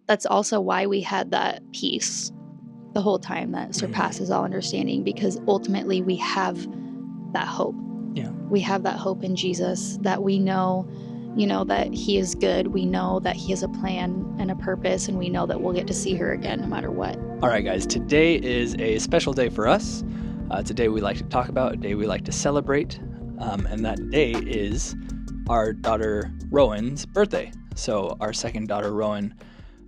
that's also why we had that peace the whole time that surpasses all understanding, because ultimately we have that hope. Yeah. We have that hope in Jesus, that we know, that he is good. We know that he has a plan and a purpose, and we know that we'll get to see her again no matter what. All right, guys, today is a special day for us. It's a day we like to talk about, a day we like to celebrate, and that day is our daughter Rowan's birthday. So our second daughter, Rowan,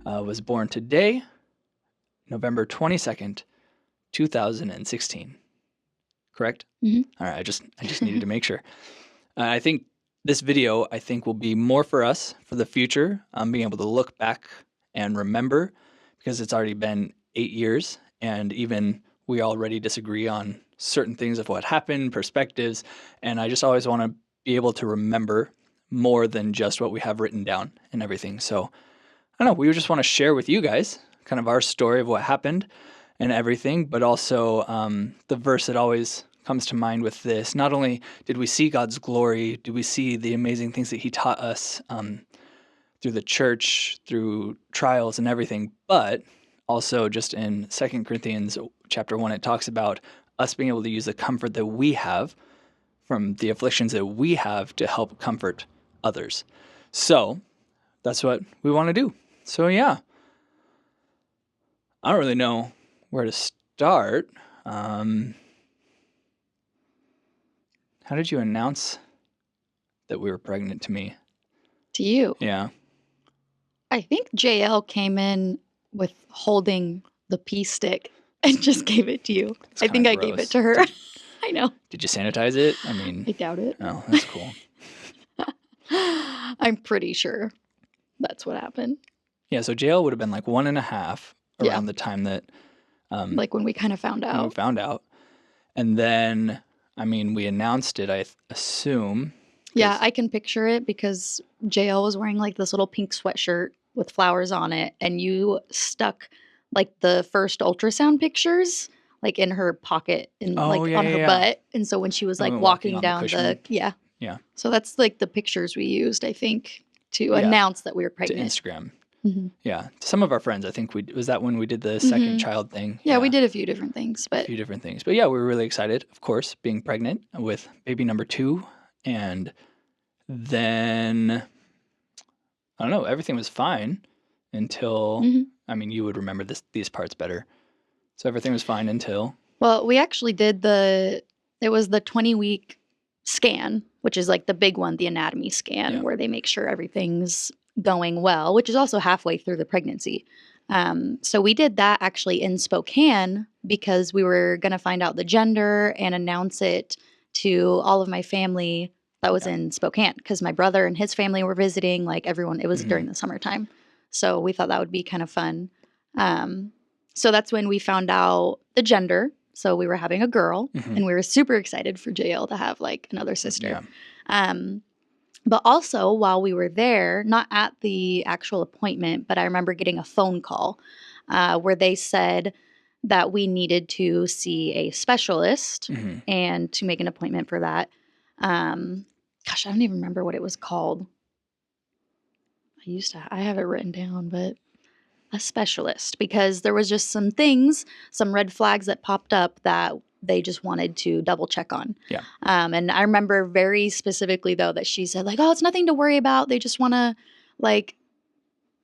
was born today, November 22nd, 2016. Correct? Mm-hmm. All right, I just needed to make sure. I think this video, will be more for us for the future, being able to look back and remember, because it's already been 8 years, and even we already disagree on certain things of what happened, perspectives, and I just always want to be able to remember more than just what we have written down and everything. So, I don't know, we just want to share with you guys kind of our story of what happened and everything, but also the verse that always comes to mind with this. Not only did we see God's glory, did we see the amazing things that he taught us through the church, through trials and everything, but also just in 2 Corinthians chapter 1, it talks about us being able to use the comfort that we have from the afflictions that we have to help comfort others. So that's what we want to do. So yeah, I don't really know where to start. How did you announce that we were pregnant to me? To you. Yeah. I think JL came in with holding the pee stick and just gave it to you. It's I think I gross. gave it to her. I know. Did you sanitize it? I mean, I doubt it. Oh, that's cool. I'm pretty sure that's what happened. Yeah, so JL would have been like 1.5 around the time that like when we kind of found when we out. found out. And then, I mean, we announced it, I assume. Yeah, I can picture it because JL was wearing like this little pink sweatshirt with flowers on it, and you stuck like the first ultrasound pictures like in her pocket and on her butt. And so when she was like walking down the yeah. So that's like the pictures we used, I think, to announce that we were pregnant. To Instagram. Mm-hmm. Yeah. Some of our friends, I think was that when we did the second child thing? Yeah, we did a few different things, but yeah, we were really excited, of course, being pregnant with baby number 2. And then, I don't know, everything was fine until, I mean, you would remember these parts better. So everything was fine until. Well, we actually did it was the 20-week scan, which is like the big one, the anatomy scan, where they make sure everything's going well, which is also halfway through the pregnancy. So we did that actually in Spokane because we were going to find out the gender and announce it to all of my family that was in Spokane, because my brother and his family were visiting, like everyone. It was during the summertime. So we thought that would be kind of fun. So that's when we found out the gender. So we were having a girl, and we were super excited for JL to have like another sister. But also while we were there, not at the actual appointment, but I remember getting a phone call where they said that we needed to see a specialist and to make an appointment for that. Gosh, I don't even remember what it was called. I have it written down, but a specialist, because there was just some red flags that popped up that they just wanted to double check on. Yeah. And I remember very specifically though that she said like, oh, it's nothing to worry about. They just want to like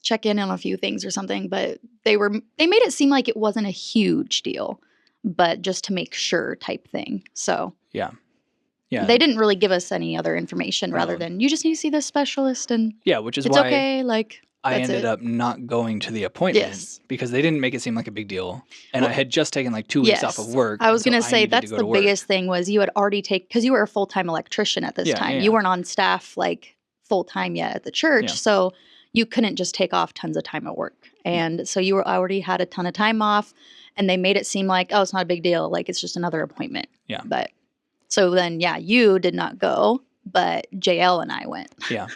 check in on a few things or something. But they made it seem like it wasn't a huge deal, but just to make sure type thing. So yeah. They didn't really give us any other information rather than you just need to see this specialist, and which is it's why okay. Like I ended up not going to the appointment because they didn't make it seem like a big deal. And I had just taken like 2 weeks off of work. I was going to say that's the biggest thing was you had already because you were a full-time electrician at this time. You weren't on staff like full-time yet at the church. So you couldn't just take off tons of time at work. And so you already had a ton of time off, and they made it seem like, oh, it's not a big deal. Like it's just another appointment. Yeah. But so then, you did not go, but JL and I went. Yeah.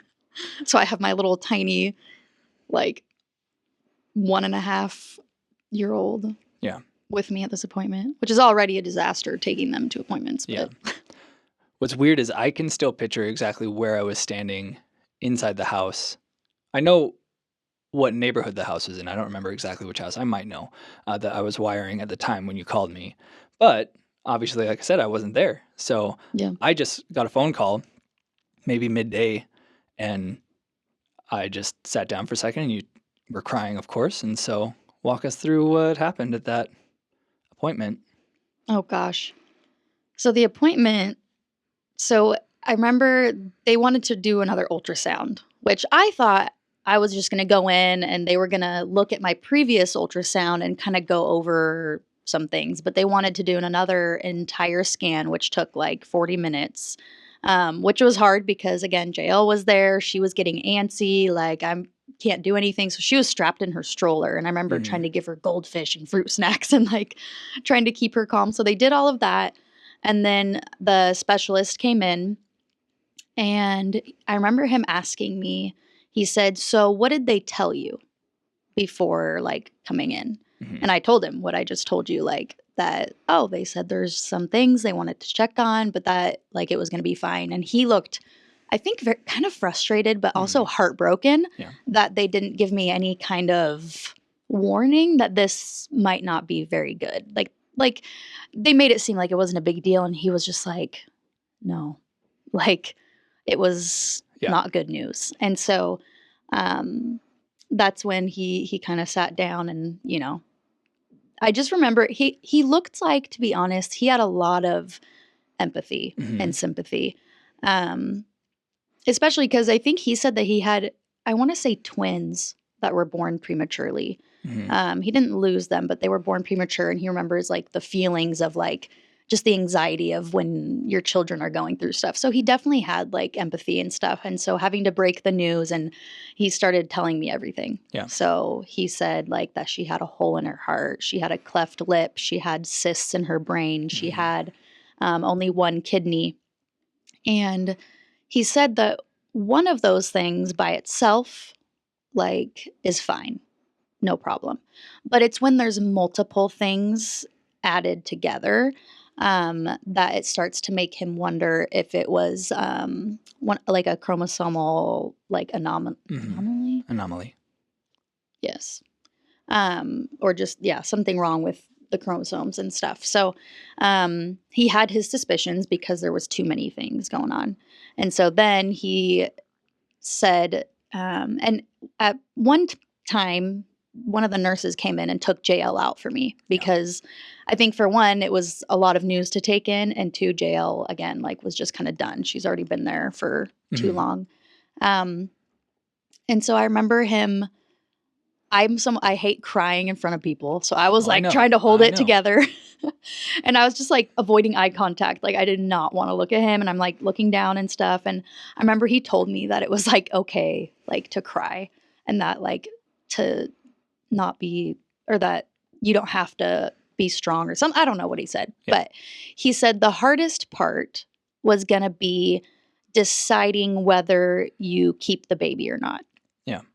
So I have my little tiny, like 1.5-year-old with me at this appointment, which is already a disaster taking them to appointments. But. Yeah. What's weird is I can still picture exactly where I was standing inside the house. I know what neighborhood the house was in. I don't remember exactly which house. I might know that I was wiring at the time when you called me. But obviously, like I said, I wasn't there. So Yeah. I just got a phone call, maybe midday, and I just sat down for a second, and you were crying, of course. And so walk us through what happened at that appointment. Oh gosh. So the appointment, so I remember they wanted to do another ultrasound, which I thought I was just going to go in and they were going to look at my previous ultrasound and kind of go over some things, but they wanted to do another entire scan, which took like 40 minutes, which was hard because, again, JL was there. She was getting antsy, like, I can't do anything. So she was strapped in her stroller. And I remember trying to give her goldfish and fruit snacks and like trying to keep her calm. So they did all of that. And then the specialist came in, and I remember him asking me, he said, "So what did they tell you before like coming in?" And I told him what I just told you, like that, oh, they said there's some things they wanted to check on, but that like it was going to be fine. And he looked, I think, kind of frustrated, but also heartbroken that they didn't give me any kind of warning that this might not be very good. Like they made it seem like it wasn't a big deal. And he was just like, no, like it was not good news. And so that's when he kind of sat down and, you know, I just remember he looked like, to be honest, he had a lot of empathy and sympathy. Especially because I think he said that he had, I want to say, twins that were born prematurely. He didn't lose them, but they were born premature. And he remembers like the feelings of like just the anxiety of when your children are going through stuff. So he definitely had like empathy and stuff. And so having to break the news, and he started telling me everything. So he said like that she had a hole in her heart. She had a cleft lip. She had cysts in her brain. She had only one kidney. And he said that one of those things by itself, like, is fine. No problem. But it's when there's multiple things added together that it starts to make him wonder if it was like a chromosomal like anomaly. Anomaly. Yes. Or just, something wrong with the chromosomes and stuff. So he had his suspicions because there was too many things going on. And so then he said, and at one time, one of the nurses came in and took JL out for me because I think, for one, it was a lot of news to take in, and two, JL again like was just kind of done. She's already been there for too long. And so I remember him. I hate crying in front of people, so I was like trying to hold it together, and I was just like avoiding eye contact. Like I did not want to look at him, and I'm like looking down and stuff. And I remember he told me that it was like okay, like to cry, and that like to not be, or that you don't have to be strong or something. I don't know what he said, but he said the hardest part was gonna be deciding whether you keep the baby or not.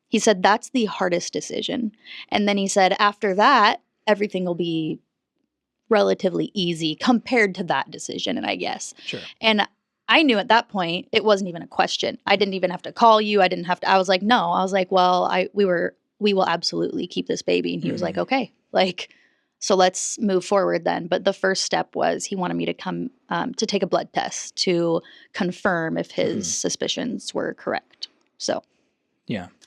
He said that's the hardest decision. And then he said after that, everything will be relatively easy compared to that decision. And I guess. And I knew at that point it wasn't even a question. I didn't even have to call you. I didn't have to. I was like, no. I was like, well, we will absolutely keep this baby. And he was like, okay, like, so let's move forward then. But the first step was he wanted me to come to take a blood test to confirm if his suspicions were correct. So.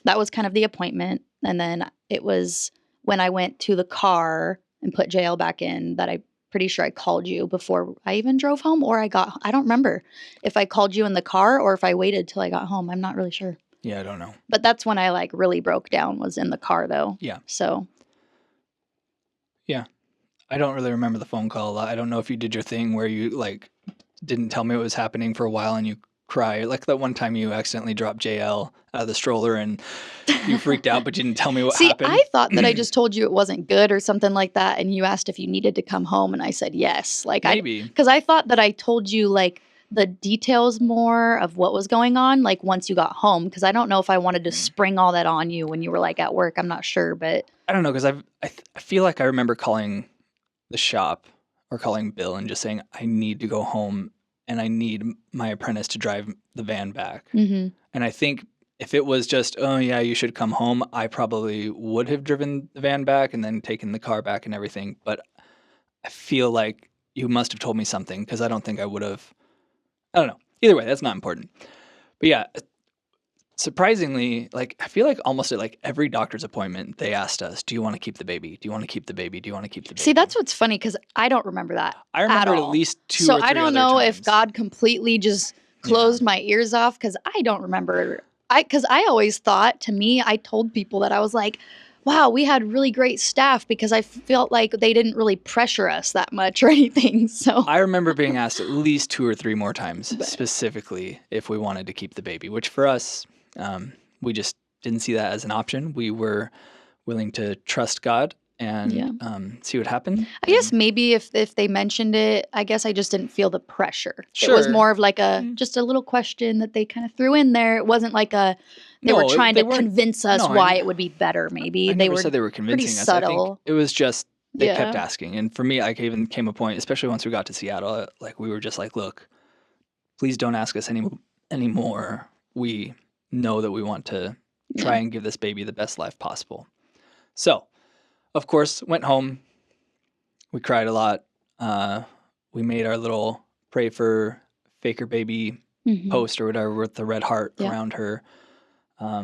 That was kind of the appointment. And then it was when I went to the car and put JL back in that I'm pretty sure I called you before I even drove home, or I don't remember if I called you in the car or if I waited till I got home. I'm not really sure. Yeah, I don't know. But that's when I like really broke down, was in the car though. So. Yeah. I don't really remember the phone call a lot. I don't know if you did your thing where you like didn't tell me what was happening for a while and you cry. Like that one time you accidentally dropped JL out of the stroller and you freaked out, but you didn't tell me what happened. See, I thought that I just told you it wasn't good or something like that. And you asked if you needed to come home. And I said, yes. Like maybe. Because I thought that I told you like the details more of what was going on, like once you got home. Because I don't know if I wanted to spring all that on you when you were like at work. I'm not sure, but. I don't know. Because I feel like I remember calling the shop or calling Bill and just saying, I need to go home and I need my apprentice to drive the van back. And I think if it was just, oh yeah, you should come home, I probably would have driven the van back and then taken the car back and everything. But I feel like you must have told me something because I don't think I would have. I don't know. Either way, that's not important. But yeah, surprisingly, like I feel like almost at like every doctor's appointment, they asked us, "Do you want to keep the baby? Do you want to keep the baby? Do you want to keep the baby?" See, that's what's funny because I don't remember that I at remember at all. least two So or three I don't other know if times. God completely just closed my ears off because I don't remember. Because I always thought, to me, I told people that I was like, wow, we had really great staff because I felt like they didn't really pressure us that much or anything. So I remember being asked at least 2 or 3 more times But- specifically if we wanted to keep the baby, which for us, we just didn't see that as an option. We were willing to trust God and see what happened. I guess maybe if they mentioned it, I guess I just didn't feel the pressure. Sure. It was more of like just a little question that they kind of threw in there. It wasn't like they were trying to convince us why it would be better. Maybe I never said they were convincing pretty us. subtle. I think it was just they kept asking, and for me, like even came a point, especially once we got to Seattle, like we were just like, look, please don't ask us anymore. We know that we want to try and give this baby the best life possible. So, of course, went home. We cried a lot. We made our little pray for Faker baby post or whatever with the red heart around her. I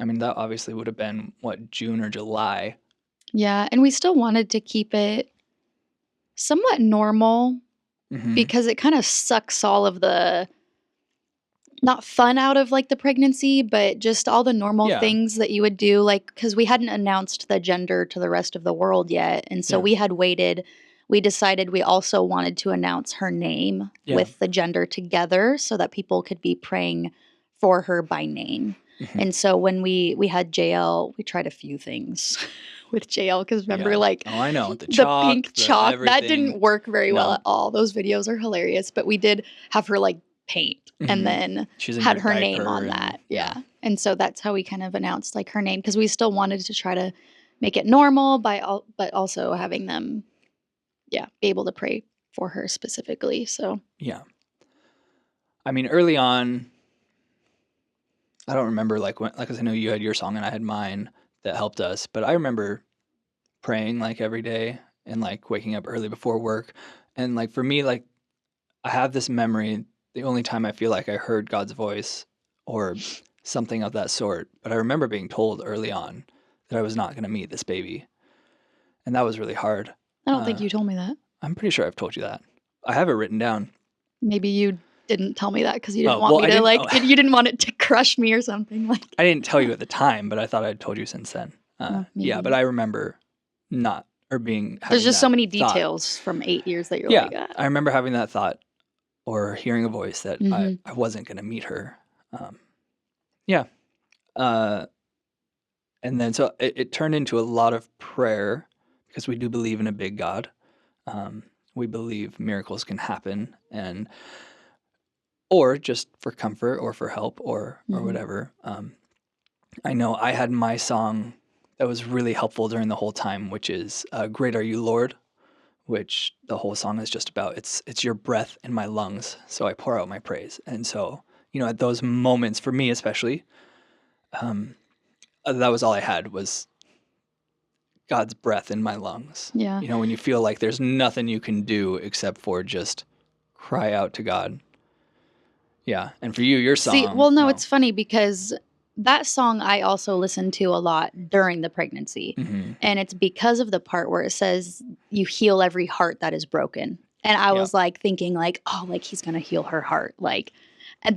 mean, that obviously would have been, June or July. Yeah, and we still wanted to keep it somewhat normal because it kind of sucks all of the, not fun out of like the pregnancy, but just all the normal things that you would do. Like, because we hadn't announced the gender to the rest of the world yet. And so we had waited. We decided we also wanted to announce her name with the gender together so that people could be praying for her by name. And so when we had JL, we tried a few things with JL because remember like I know the pink chalk that didn't work very well at all. Those videos are hilarious, but we did have her like paint and then had her name on that. And so that's how we kind of announced like her name because we still wanted to try to make it normal but also having them be able to pray for her specifically. So I mean, early on, I don't remember like I know you had your song and I had mine that helped us, but I remember praying like every day and like waking up early before work. And like for me, like I have this memory, the only time I feel like I heard God's voice or something of that sort, but I remember being told early on that I was not going to meet this baby. And that was really hard. I don't think you told me that. I'm pretty sure I've told you that. I have it written down. Maybe you didn't tell me that because you didn't want me to you didn't want it to crush me or something like. I didn't tell you at the time, but I thought I'd told you since then. But I remember not or being. There's just so many details from 8 years that you're like. I remember having that thought or hearing a voice that I wasn't going to meet her. And then so it turned into a lot of prayer because we do believe in a big God. We believe miracles can happen or just for comfort or for help or whatever. I know I had my song that was really helpful during the whole time, which is Great Are You, Lord, which the whole song is just about. It's your breath in my lungs, so I pour out my praise. And so, at those moments, for me especially, that was all I had was God's breath in my lungs. Yeah. When you feel like there's nothing you can do except for just cry out to God. Yeah. And for you, your song. It's funny because that song I also listened to a lot during the pregnancy. And it's because of the part where it says you heal every heart that is broken. And I was like thinking like, oh, like he's going to heal her heart. Like,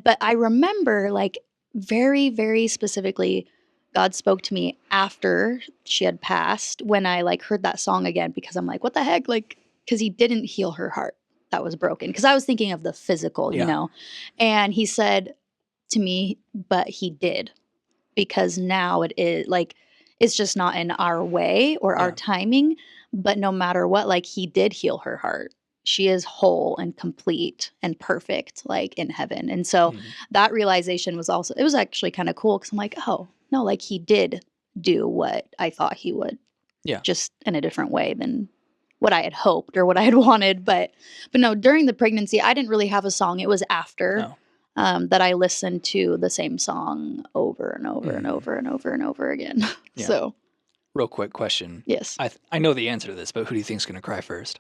but I remember like very, very specifically, God spoke to me after she had passed when I like heard that song again, because I'm like, what the heck? Like, because he didn't heal her heart that was broken. Because I was thinking of the physical, and he said to me, but he did, because now it is like, it's just not in our way or our timing, but no matter what, like he did heal her heart. She is whole and complete and perfect, like in heaven. And so that realization was actually kind of cool. Cause I'm like, oh no, like he did do what I thought he would, just in a different way than what I had hoped or what I had wanted. But no, during the pregnancy, I didn't really have a song. It was after. that I listened to the same song over and over and over and over and over again. Yeah. So, real quick question. yes. I know the answer to this, but who do you think's going to cry first?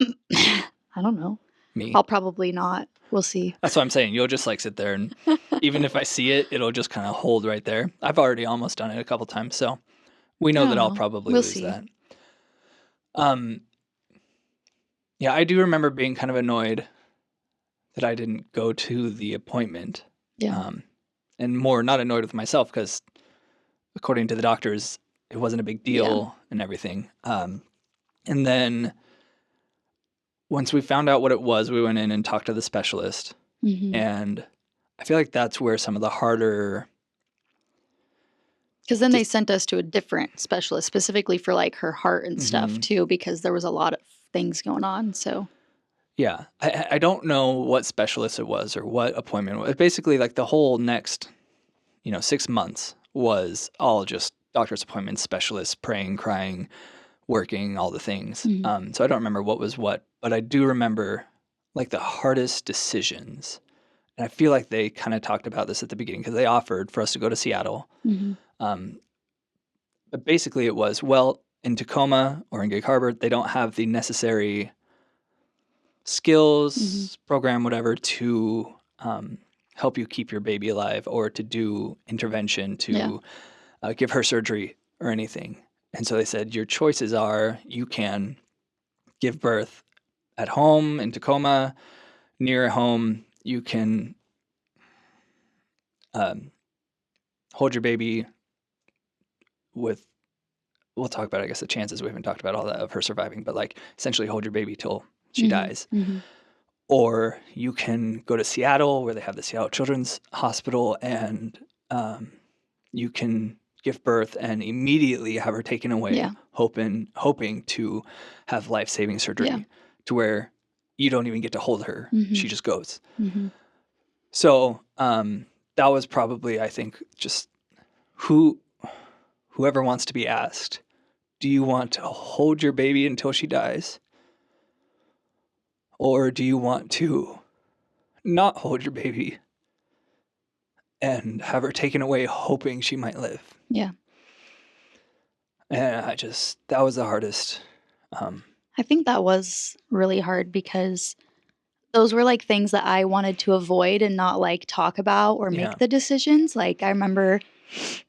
I don't know. Me. I'll probably not. We'll see. That's what I'm saying. You'll just like sit there, and even if I see it, it'll just kind of hold right there. I've already almost done it a couple times, so we know that I'll probably lose that. Yeah, I do remember being kind of annoyed that I didn't go to the appointment. Yeah. And more not annoyed with myself because according to the doctors, it wasn't a big deal and everything. And then once we found out what it was, we went in and talked to the specialist. And I feel like that's where some of the harder... Because then they sent us to a different specialist specifically for like her heart and stuff too, because there was a lot of things going on. So yeah, I don't know what specialist it was or what appointment it was. Basically, like the whole next, 6 months was all just doctor's appointments, specialists, praying, crying, working, all the things. So I don't remember what was what, but I do remember like the hardest decisions. And I feel like they kind of talked about this at the beginning because they offered for us to go to Seattle. But basically it was, well, in Tacoma or in Gig Harbor, they don't have the necessary skills, program, whatever, to help you keep your baby alive or to do intervention to give her surgery or anything. And so they said, your choices are you can give birth at home in Tacoma, near home. You can hold your baby with, we'll talk about, I guess, the chances. We haven't talked about all that of her surviving, but like essentially hold your baby till she dies. Or you can go to Seattle where they have the Seattle Children's Hospital and you can give birth and immediately have her taken away, hoping to have life-saving surgery to where you don't even get to hold her. She just goes. So that was probably, I think, just whoever wants to be asked, do you want to hold your baby until she dies? Or do you want to not hold your baby and have her taken away hoping she might live? Yeah. And that was the hardest. I think that was really hard because those were like things that I wanted to avoid and not like talk about or make the decisions. Like I remember,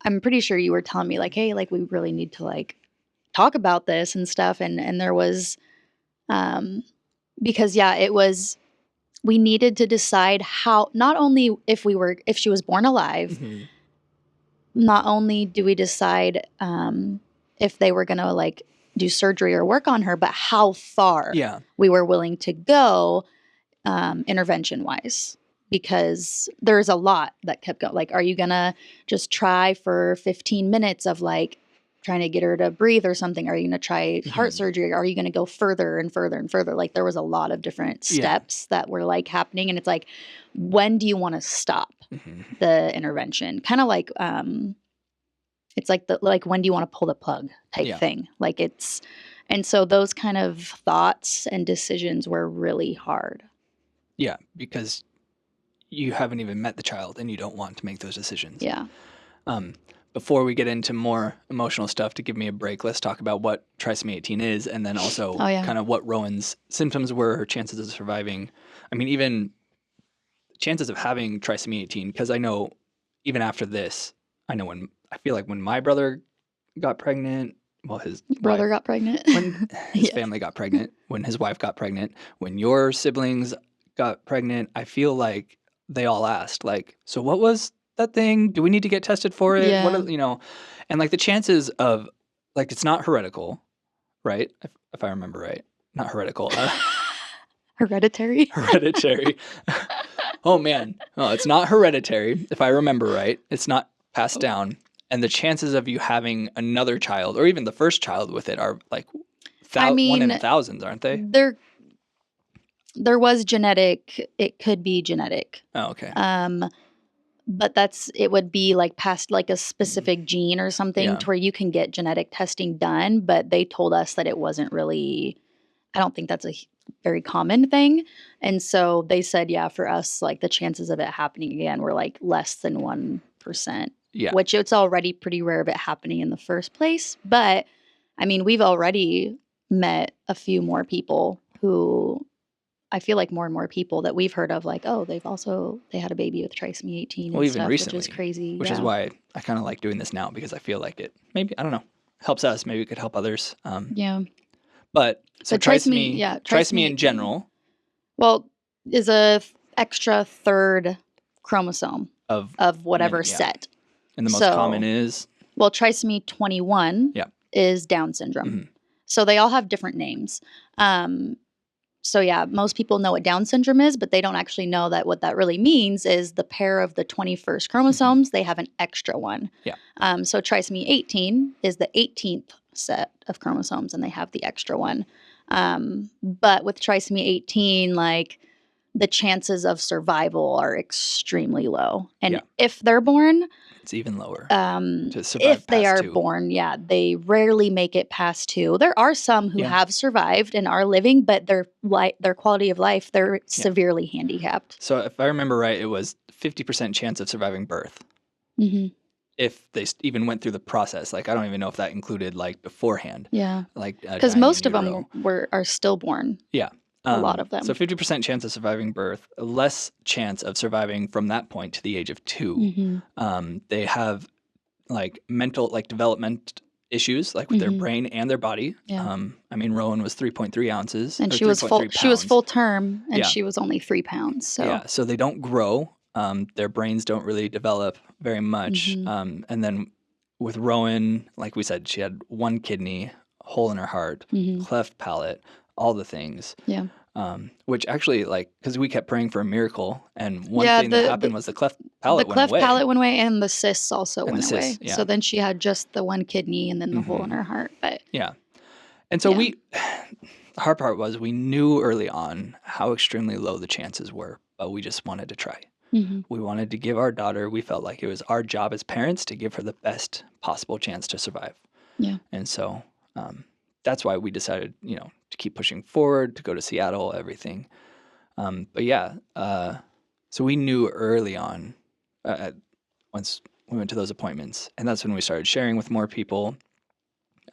I'm pretty sure you were telling me like, hey, like we really need to like talk about this and stuff. And there was, because it was, we needed to decide how, not only if she was born alive, not only do we decide if they were going to like do surgery or work on her, but how far we were willing to go intervention wise, because there's a lot that kept going. Like, are you going to just try for 15 minutes of like trying to get her to breathe or something? Are you going to try heart surgery? Are you going to go further and further and further? Like there was a lot of different steps that were like happening. And it's like, when do you want to stop the intervention? Kind of like, it's like when do you want to pull the plug type thing? Like and so those kind of thoughts and decisions were really hard. Yeah, because you haven't even met the child and you don't want to make those decisions. Yeah. Before we get into more emotional stuff, to give me a break, let's talk about what trisomy 18 is and then also kind of what Rowan's symptoms were, her chances of surviving. I mean, even chances of having trisomy 18, because I know even after this, I feel like when my brother got pregnant, well, his brother got pregnant, when his family got pregnant, when his wife got pregnant, when your siblings got pregnant, I feel like they all asked, like, so what was that thing? Do we need to get tested for it? Yeah. And like the chances of, like, it's not heretical, right? If I remember right, not heretical. Hereditary. Hereditary. Oh man, no, it's not hereditary. If I remember right, it's not passed down. And the chances of you having another child or even the first child with it are like 1 in thousands, aren't they? There was genetic. It could be genetic. Oh, okay. But it would be like past like a specific gene or something to where you can get genetic testing done. But they told us that it wasn't really I don't think that's a very common thing. And so they said, yeah, for us, like the chances of it happening again were like less than 1%, Yeah. which it's already pretty rare of it happening in the first place. But I mean, we've already met a few more people who I feel like more and more people that we've heard of, like, oh, they had a baby with trisomy 18 Well, and even stuff, recently, which is crazy. which is why I kind of like doing this now, because I feel like it maybe, I don't know, helps us. Maybe it could help others. Yeah. But so But trisomy trisomy in 18, general well, is a extra third chromosome of whatever many, yeah. set. And the most common is? Well, trisomy 21 is Down syndrome. Mm-hmm. So they all have different names. So yeah, most people know what Down syndrome is, but they don't actually know that what that really means is the pair of the 21st chromosomes, they have an extra one. Yeah. So trisomy 18 is the 18th set of chromosomes, and they have the extra one. But with trisomy 18, like the chances of survival are extremely low. And if they're born, it's even lower. To survive if they past are 2. born, they rarely make it past 2. There are some who have survived and are living, but their quality of life, they're severely handicapped. So if I remember right, it was 50% chance of surviving birth. Mm-hmm. If they even went through the process. Like, I don't even know if that included like beforehand. Yeah. Like, because most of them are stillborn. Yeah. A lot of them. So 50% chance of surviving birth, less chance of surviving from that point to the age of 2. Mm-hmm. They have like mental, like development issues, like with their brain and their body. Yeah. I mean, Rowan was 3.3 ounces. And she was full term, and she was only 3 pounds. So yeah, so they don't grow. Their brains don't really develop very much. And then with Rowan, like we said, she had 1 kidney, hole in her heart, cleft palate, all the things. Yeah. Which actually, like, because we kept praying for a miracle, and one thing that happened was the cleft palate went away. The cleft palate went away, and the cysts also went away. Yeah. So then she had just the 1 kidney and then the hole in her heart. But yeah. And so the hard part was we knew early on how extremely low the chances were, but we just wanted to try. We wanted to give our daughter, we felt like it was our job as parents to give her the best possible chance to survive. Yeah. And so that's why we decided, to keep pushing forward, to go to Seattle, everything. But yeah, so we knew early on, once we went to those appointments, and that's when we started sharing with more people.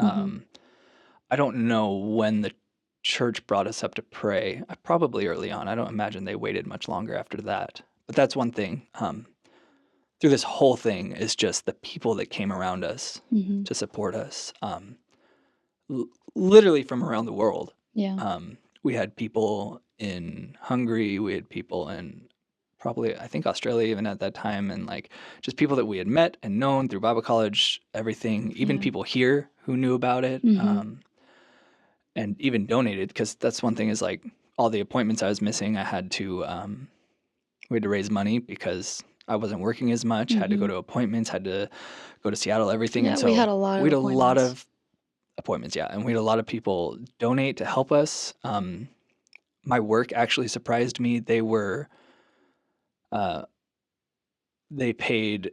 I don't know when the church brought us up to pray. Probably early on. I don't imagine they waited much longer after that. But that's one thing. Through this whole thing is just the people that came around us to support us. Literally from around the world. Yeah. We had people in Hungary. We had people in probably, I think, Australia even at that time. And like just people that we had met and known through Bible college, everything. Even people here who knew about it. And even donated, because that's one thing is like all the appointments I was missing, I had to, we had to raise money because I wasn't working as much, had to go to appointments, had to go to Seattle, everything. Yeah, and so we had a lot of appointments, and we had a lot of people donate to help us. My work actually surprised me. They paid,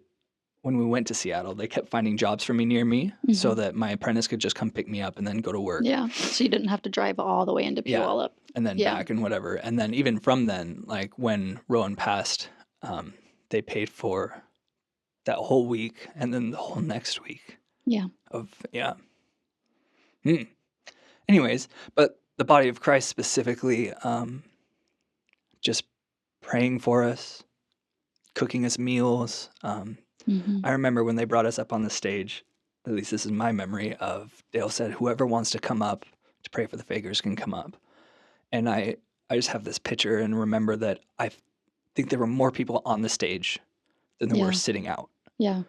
when we went to Seattle, they kept finding jobs for me near me so that my apprentice could just come pick me up and then go to work. Yeah, so you didn't have to drive all the way into Puyallup. And then back and whatever. And then even from then, like when Rowan passed, they paid for that whole week and then the whole next week. Anyways, but the body of Christ specifically, just praying for us, cooking us meals. I remember when they brought us up on the stage, at least this is my memory of, Dale said, whoever wants to come up to pray for the Fakers can come up. And I just have this picture and remember that I think there were more people on the stage than there were sitting out. Yeah.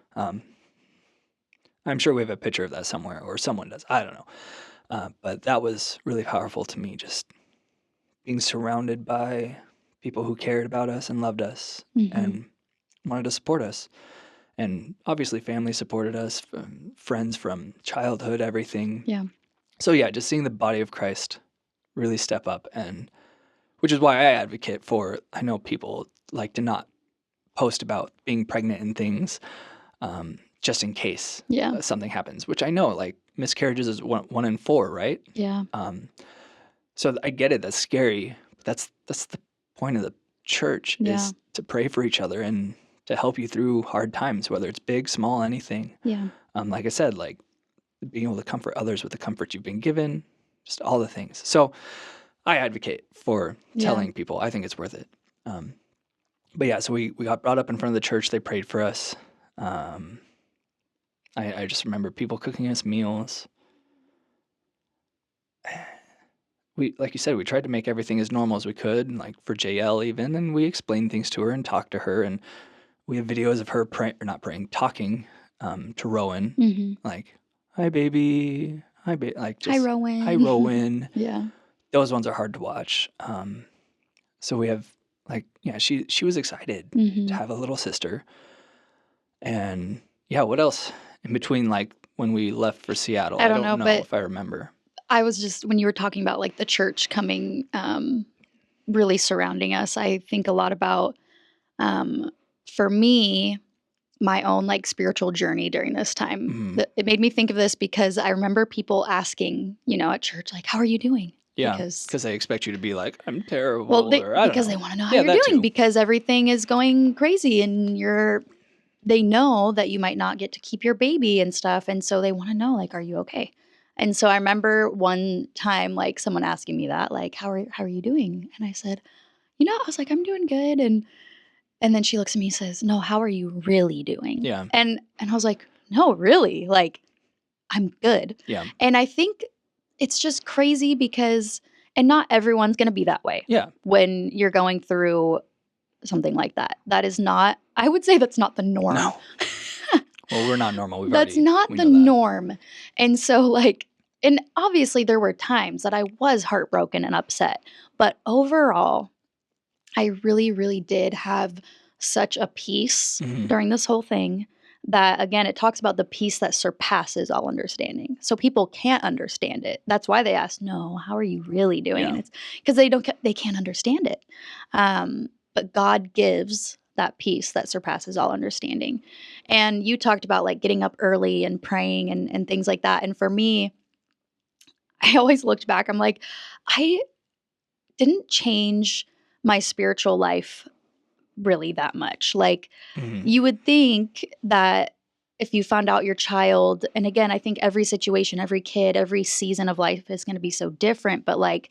I'm sure we have a picture of that somewhere, or someone does. I don't know. But that was really powerful to me, just being surrounded by people who cared about us and loved us and wanted to support us. And obviously family supported us, friends from childhood, everything. Yeah. So yeah, just seeing the body of Christ really step up, and which is why I advocate for, I know people like to not post about being pregnant and things, just in case something happens, which I know like miscarriages is one in 4, right? Yeah. So I get it. That's scary. But that's the point of the church is to pray for each other and to help you through hard times, whether it's big, small, anything. Yeah. Like I said, like being able to comfort others with the comfort you've been given, just all the things. So I advocate for telling people. I think it's worth it. But yeah, so we got brought up in front of the church. They prayed for us. I just remember people cooking us meals. We, like you said, we tried to make everything as normal as we could, and like for JL even, and we explained things to her and talked to her, and we have videos of her talking to Rowan, like, "Hi, baby, like just hi, Rowan. Hi, Rowan." Yeah. Those ones are hard to watch. So we have like, yeah, she was excited to have a little sister, and yeah, what else in between, like when we left for Seattle? I don't know, but if I remember. I was just, when you were talking about like the church coming, really surrounding us, I think a lot about, for me, my own like spiritual journey during this time. It made me think of this because I remember people asking, at church, like, how are you doing? Yeah, because they expect you to be like, I'm terrible. Well, because they want to know how you're doing too. Because everything is going crazy and they know that you might not get to keep your baby and stuff. And so they want to know, like, are you okay? And so I remember one time, like, someone asking me that, like, how are you doing? And I said, I was like, I'm doing good. And then she looks at me and says, no, how are you really doing? Yeah. And I was like, no, really? Like, I'm good. Yeah. And I think it's just crazy because, and not everyone's going to be that way. Yeah. When you're going through something like that. That is not, I would say that's not the norm. No. Well, we're not normal. That's not the norm. And so like, and obviously there were times that I was heartbroken and upset, but overall, I really, really did have such a peace during this whole thing that, again, it talks about the peace that surpasses all understanding. So people can't understand it. That's why they ask, no, how are you really doing? Yeah. It's because they can't understand it. But God gives that peace that surpasses all understanding. And you talked about like getting up early and praying and things like that. And for me, I always looked back, I'm like, I didn't change my spiritual life really that much. Like you would think that if you found out your child, and again, I think every situation, every kid, every season of life is going to be so different. But like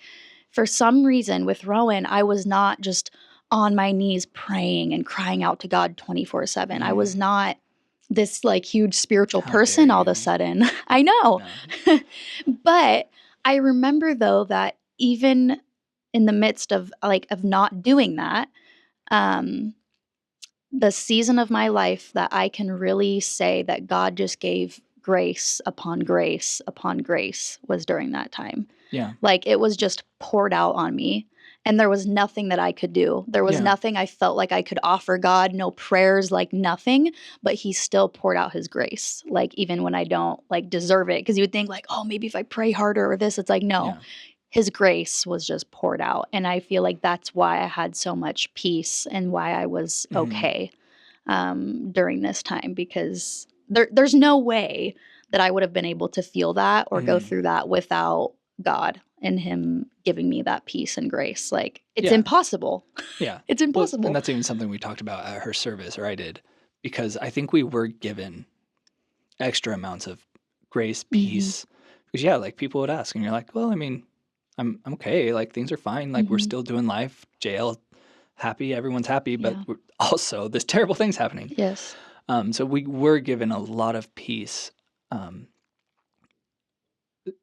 for some reason with Rowan, I was not just on my knees praying and crying out to God 24/7. I was not this like huge spiritual person all of a sudden. I know. No. But I remember though that even in the midst of not doing that, the season of my life that I can really say that God just gave grace upon grace upon grace was during that time. Yeah. Like it was just poured out on me. And there was nothing that I could do. There was nothing I felt like I could offer God, no prayers, like nothing, but he still poured out his grace. Like even when I don't like deserve it. Because you would think like, oh, maybe if I pray harder or this, it's like, no, his grace was just poured out. And I feel like that's why I had so much peace and why I was okay during this time, because there's no way that I would have been able to feel that or go through that without God and him giving me that peace and grace. Like it's impossible. Yeah. It's impossible. Well, and that's even something we talked about at her service, or I did, because I think we were given extra amounts of grace, peace. Because like people would ask and you're like, well, I mean, I'm okay. Like things are fine. Like we're still doing life. JL happy. Everyone's happy, but also there's terrible things happening. Yes. So we were given a lot of peace,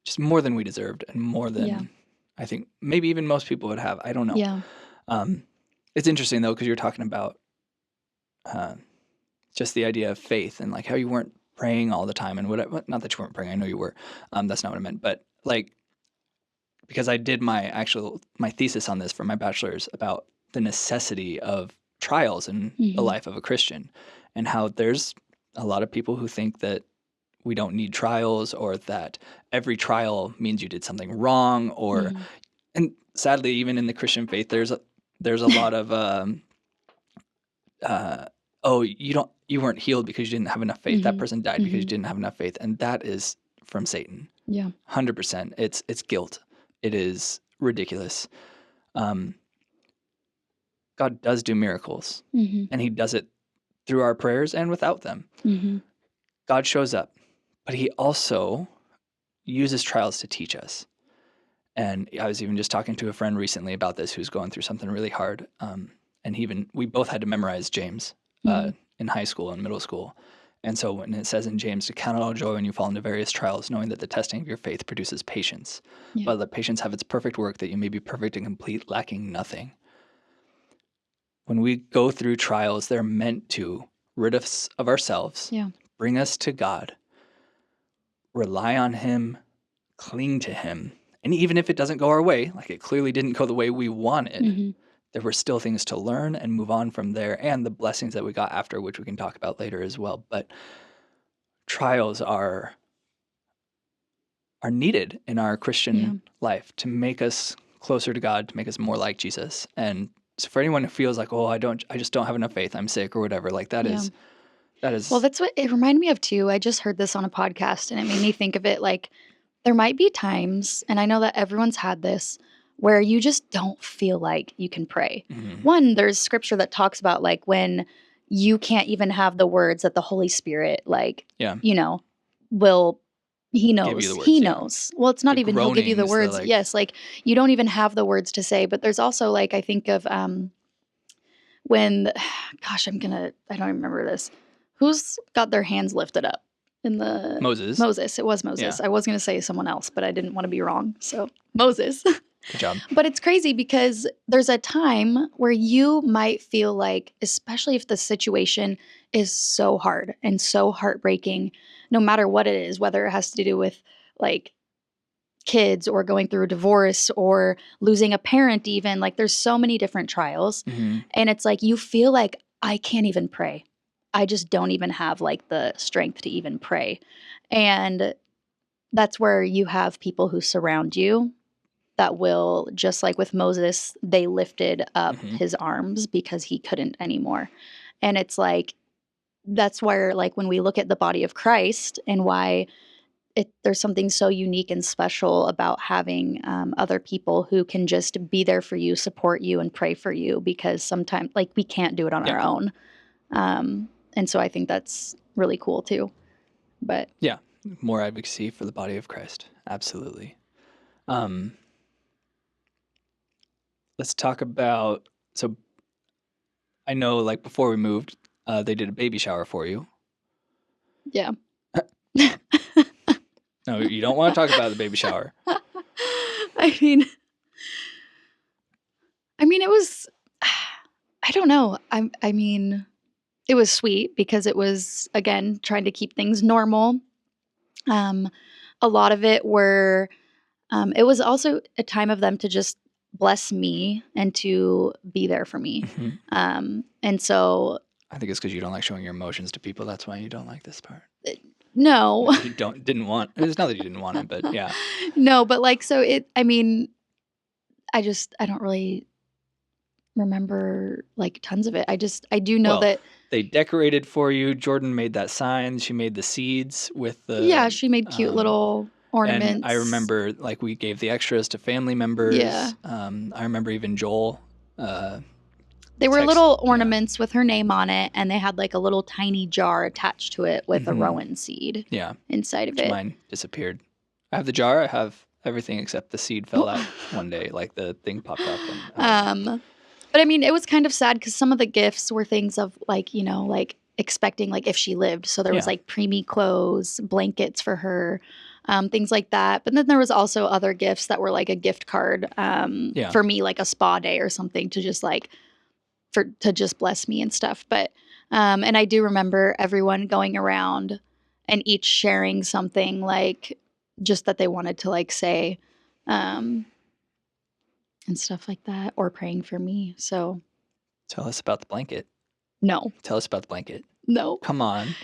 just more than we deserved and more than I think maybe even most people would have. I don't know. Yeah. It's interesting though, because you're talking about just the idea of faith and like how you weren't praying all the time and whatever. Not that you weren't praying. I know you were. That's not what I meant. But like, because I did my thesis on this for my bachelor's about the necessity of trials in the life of a Christian, and how there's a lot of people who think that we don't need trials, or that every trial means you did something wrong, or and sadly even in the Christian faith there's a lot of you weren't healed because you didn't have enough faith. That person died because you didn't have enough faith, and that is from Satan. 100%. It's guilt. It is ridiculous. God does do miracles, and he does it through our prayers and without them. God shows up, but he also uses trials to teach us. And I was even just talking to a friend recently about this who's going through something really hard. And we both had to memorize James in high school and middle school. And so when it says in James to count it all joy when you fall into various trials, knowing that the testing of your faith produces patience, but let patience have its perfect work, that you may be perfect and complete, lacking nothing. When we go through trials, they're meant to rid us of ourselves, bring us to God, rely on him, cling to him. And even if it doesn't go our way, like it clearly didn't go the way we wanted, there were still things to learn and move on from there, and the blessings that we got after, which we can talk about later as well. But trials are needed in our Christian life to make us closer to God, to make us more like Jesus. And so for anyone who feels like, oh, I just don't have enough faith, I'm sick or whatever, like that is. Well, that's what it reminded me of too. I just heard this on a podcast and it made me think of it like there might be times, and I know that everyone's had this, where you just don't feel like you can pray. One, there's scripture that talks about like when you can't even have the words that the Holy Spirit will. He knows. Words, he knows. Well, it's not even he'll give you the words. Like, yes, like you don't even have the words to say. But there's also like I think of when, gosh, I don't even remember this. Who's got their hands lifted up in the Moses? Moses. It was Moses. I was going to say someone else, but I didn't want to be wrong. So Moses. Good job. But it's crazy because there's a time where you might feel like, especially if the situation is so hard and so heartbreaking, no matter what it is, whether it has to do with like kids or going through a divorce or losing a parent even, like there's so many different trials. And it's like you feel like I can't even pray. I just don't even have like the strength to even pray. And that's where you have people who surround you that will, just like with Moses, they lifted up his arms because he couldn't anymore. And it's like, that's where like when we look at the body of Christ and why there's something so unique and special about having other people who can just be there for you, support you, and pray for you, because sometimes like we can't do it on our own. And so I think that's really cool too. But yeah, more advocacy for the body of Christ. Absolutely. Let's talk about, so I know like before we moved, they did a baby shower for you. Yeah. No, you don't want to talk about the baby shower. I mean, it was, I don't know. I mean, it was sweet because it was, again, trying to keep things normal. A lot of it it was also a time of them to just bless me and to be there for me. And so I think it's because you don't like showing your emotions to people. That's why you don't like this part. No. You didn't want, it's not that you didn't want it, but yeah. No, but like, so I don't really remember like tons of it. I do know that they decorated for you. Jordan made that sign. She made the seeds with the... Yeah, she made cute little ornaments. And I remember like we gave the extras to family members. Yeah. I remember even Joel... they were little ornaments with her name on it, and they had like a little tiny jar attached to it with a Rowan seed inside of it. Mine disappeared. I have the jar. I have everything except the seed fell out one day. Like the thing popped up. And, but I mean, it was kind of sad because some of the gifts were things of like, like expecting like if she lived. So there was like preemie clothes, blankets for her, things like that. But then there was also other gifts that were like a gift card for me, like a spa day or something to just like, to just bless me and stuff. But, and I do remember everyone going around and each sharing something like just that they wanted to like say, and stuff like that, or praying for me. So tell us about the blanket. No. Tell us about the blanket. No. Come on.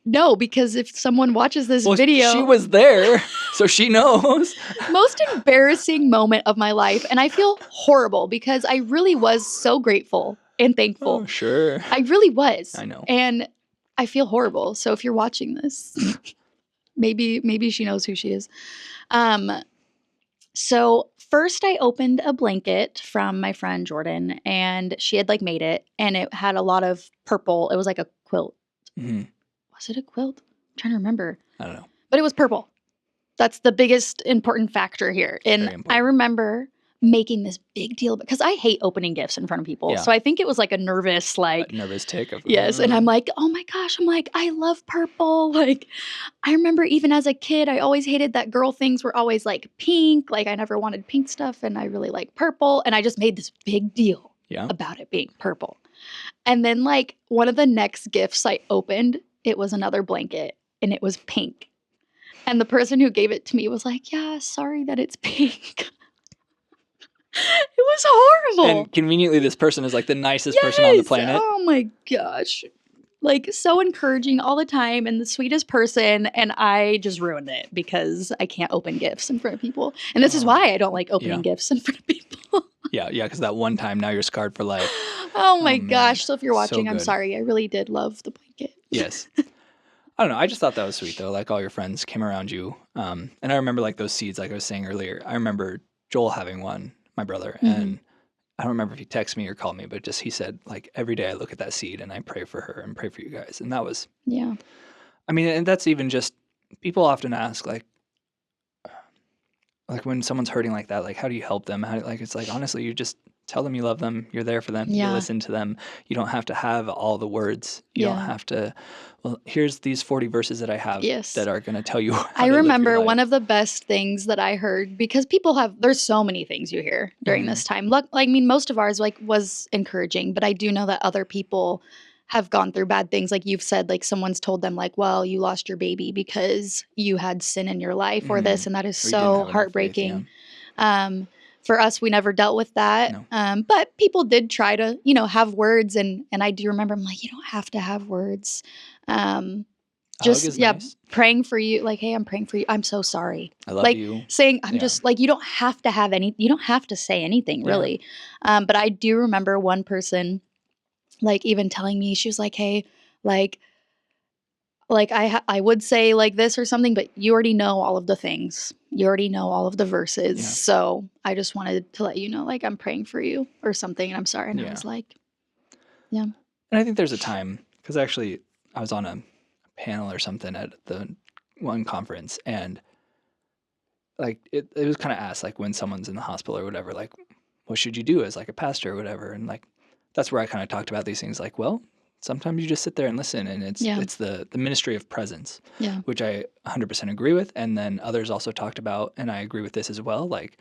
No, because if someone watches this video... She was there, so she knows. Most embarrassing moment of my life. And I feel horrible because I really was so grateful and thankful. Oh, sure. I really was. I know. And I feel horrible. So if you're watching this, maybe she knows who she is. So First, I opened a blanket from my friend Jordan, and she had like made it, and it had a lot of purple. It was like a quilt. Was it a quilt? I'm trying to remember. I don't know. But it was purple. That's the biggest important factor here. And I remember making this big deal because I hate opening gifts in front of people. Yeah. So I think it was like a nervous, like nervous tick of yes. And I'm like, oh my gosh, I'm like, I love purple. Like, I remember even as a kid, I always hated that girl things were always like pink. Like I never wanted pink stuff, and I really like purple. And I just made this big deal about it being purple. And then like one of the next gifts I opened, it was another blanket, and it was pink. And the person who gave it to me was like, yeah, sorry that it's pink. It was horrible. And conveniently, this person is like the nicest person on the planet. Oh my gosh. Like so encouraging all the time and the sweetest person. And I just ruined it because I can't open gifts in front of people. And this is why I don't like opening gifts in front of people. Yeah, because that one time, now you're scarred for life. Oh my gosh. So if you're watching, So I'm good. sorry. I really did love the blanket. Yes. I don't know. I just thought that was sweet, though. Like, all your friends came around you. And I remember, like, those seeds, like I was saying earlier. I remember Joel having one, my brother. And I don't remember if he texted me or called me, but just he said, like, every day I look at that seed and I pray for her and pray for you guys. And that was... Yeah. I mean, and that's even just... People often ask, like when someone's hurting like that, like, how do you help them? It's like, honestly, you just tell them you love them. You're there for them. You listen to them. You don't have to have all the words. You don't have to... Well, here's these 40 verses that I have that are going to tell you how I to remember live your life. one of the best things that I heard, because people have, there's so many things you hear during this time. Look, I mean, most of ours like was encouraging, but I do know that other people have gone through bad things. Like you've said, like someone's told them like, well, you lost your baby because you had sin in your life or this, and that is so heartbreaking. For us, we never dealt with that. No. But people did try to, have words. And I do remember, I'm like, you don't have to have words. Just, nice. Praying for you. Like, hey, I'm praying for you. I'm so sorry. I love you. Saying, I'm just like, you don't have to have you don't have to say anything really. But I do remember one person, like even telling me, she was like, hey, like I would say like this or something, but you already know all of the things. You already know all of the verses. Yeah. So I just wanted to let you know, like, I'm praying for you or something. And I'm sorry. And I was like, yeah. And I think there's a time, because actually I was on a panel or something at the one conference, and like it was kind of asked, like, when someone's in the hospital or whatever, like, what should you do as like a pastor or whatever? And like, that's where I kind of talked about these things, like, well, sometimes you just sit there and listen, and it's the ministry of presence, which I 100% agree with. And then others also talked about, and I agree with this as well, like,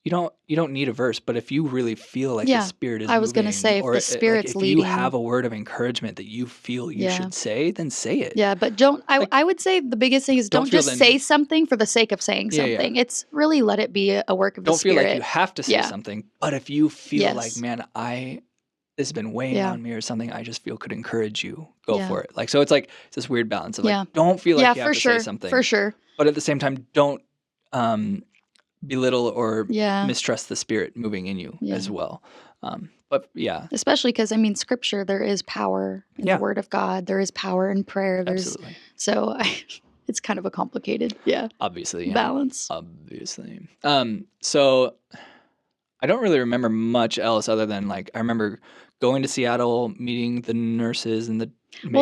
you don't need a verse, but if you really feel like the Spirit is moving, I was going to say, if the Spirit's leading, if you have a word of encouragement that you feel you should say, then say it. Yeah, but don't, I would say the biggest thing is don't just say something for the sake of saying something. It's really let it be a work of the Spirit. Don't feel like you have to say something, but if you feel like, man, this has been weighing on me or something I just feel could encourage you, go for it. Like, so it's like, it's this weird balance of like, don't feel like you have to say something. For sure. But at the same time, don't belittle or mistrust the Spirit moving in you as well. But especially because, I mean, Scripture, there is power in the Word of God. There is power in prayer. Absolutely. So it's kind of a complicated, obviously, balance. Obviously. So I don't really remember much else other than, like, I remember going to Seattle, meeting the nurses and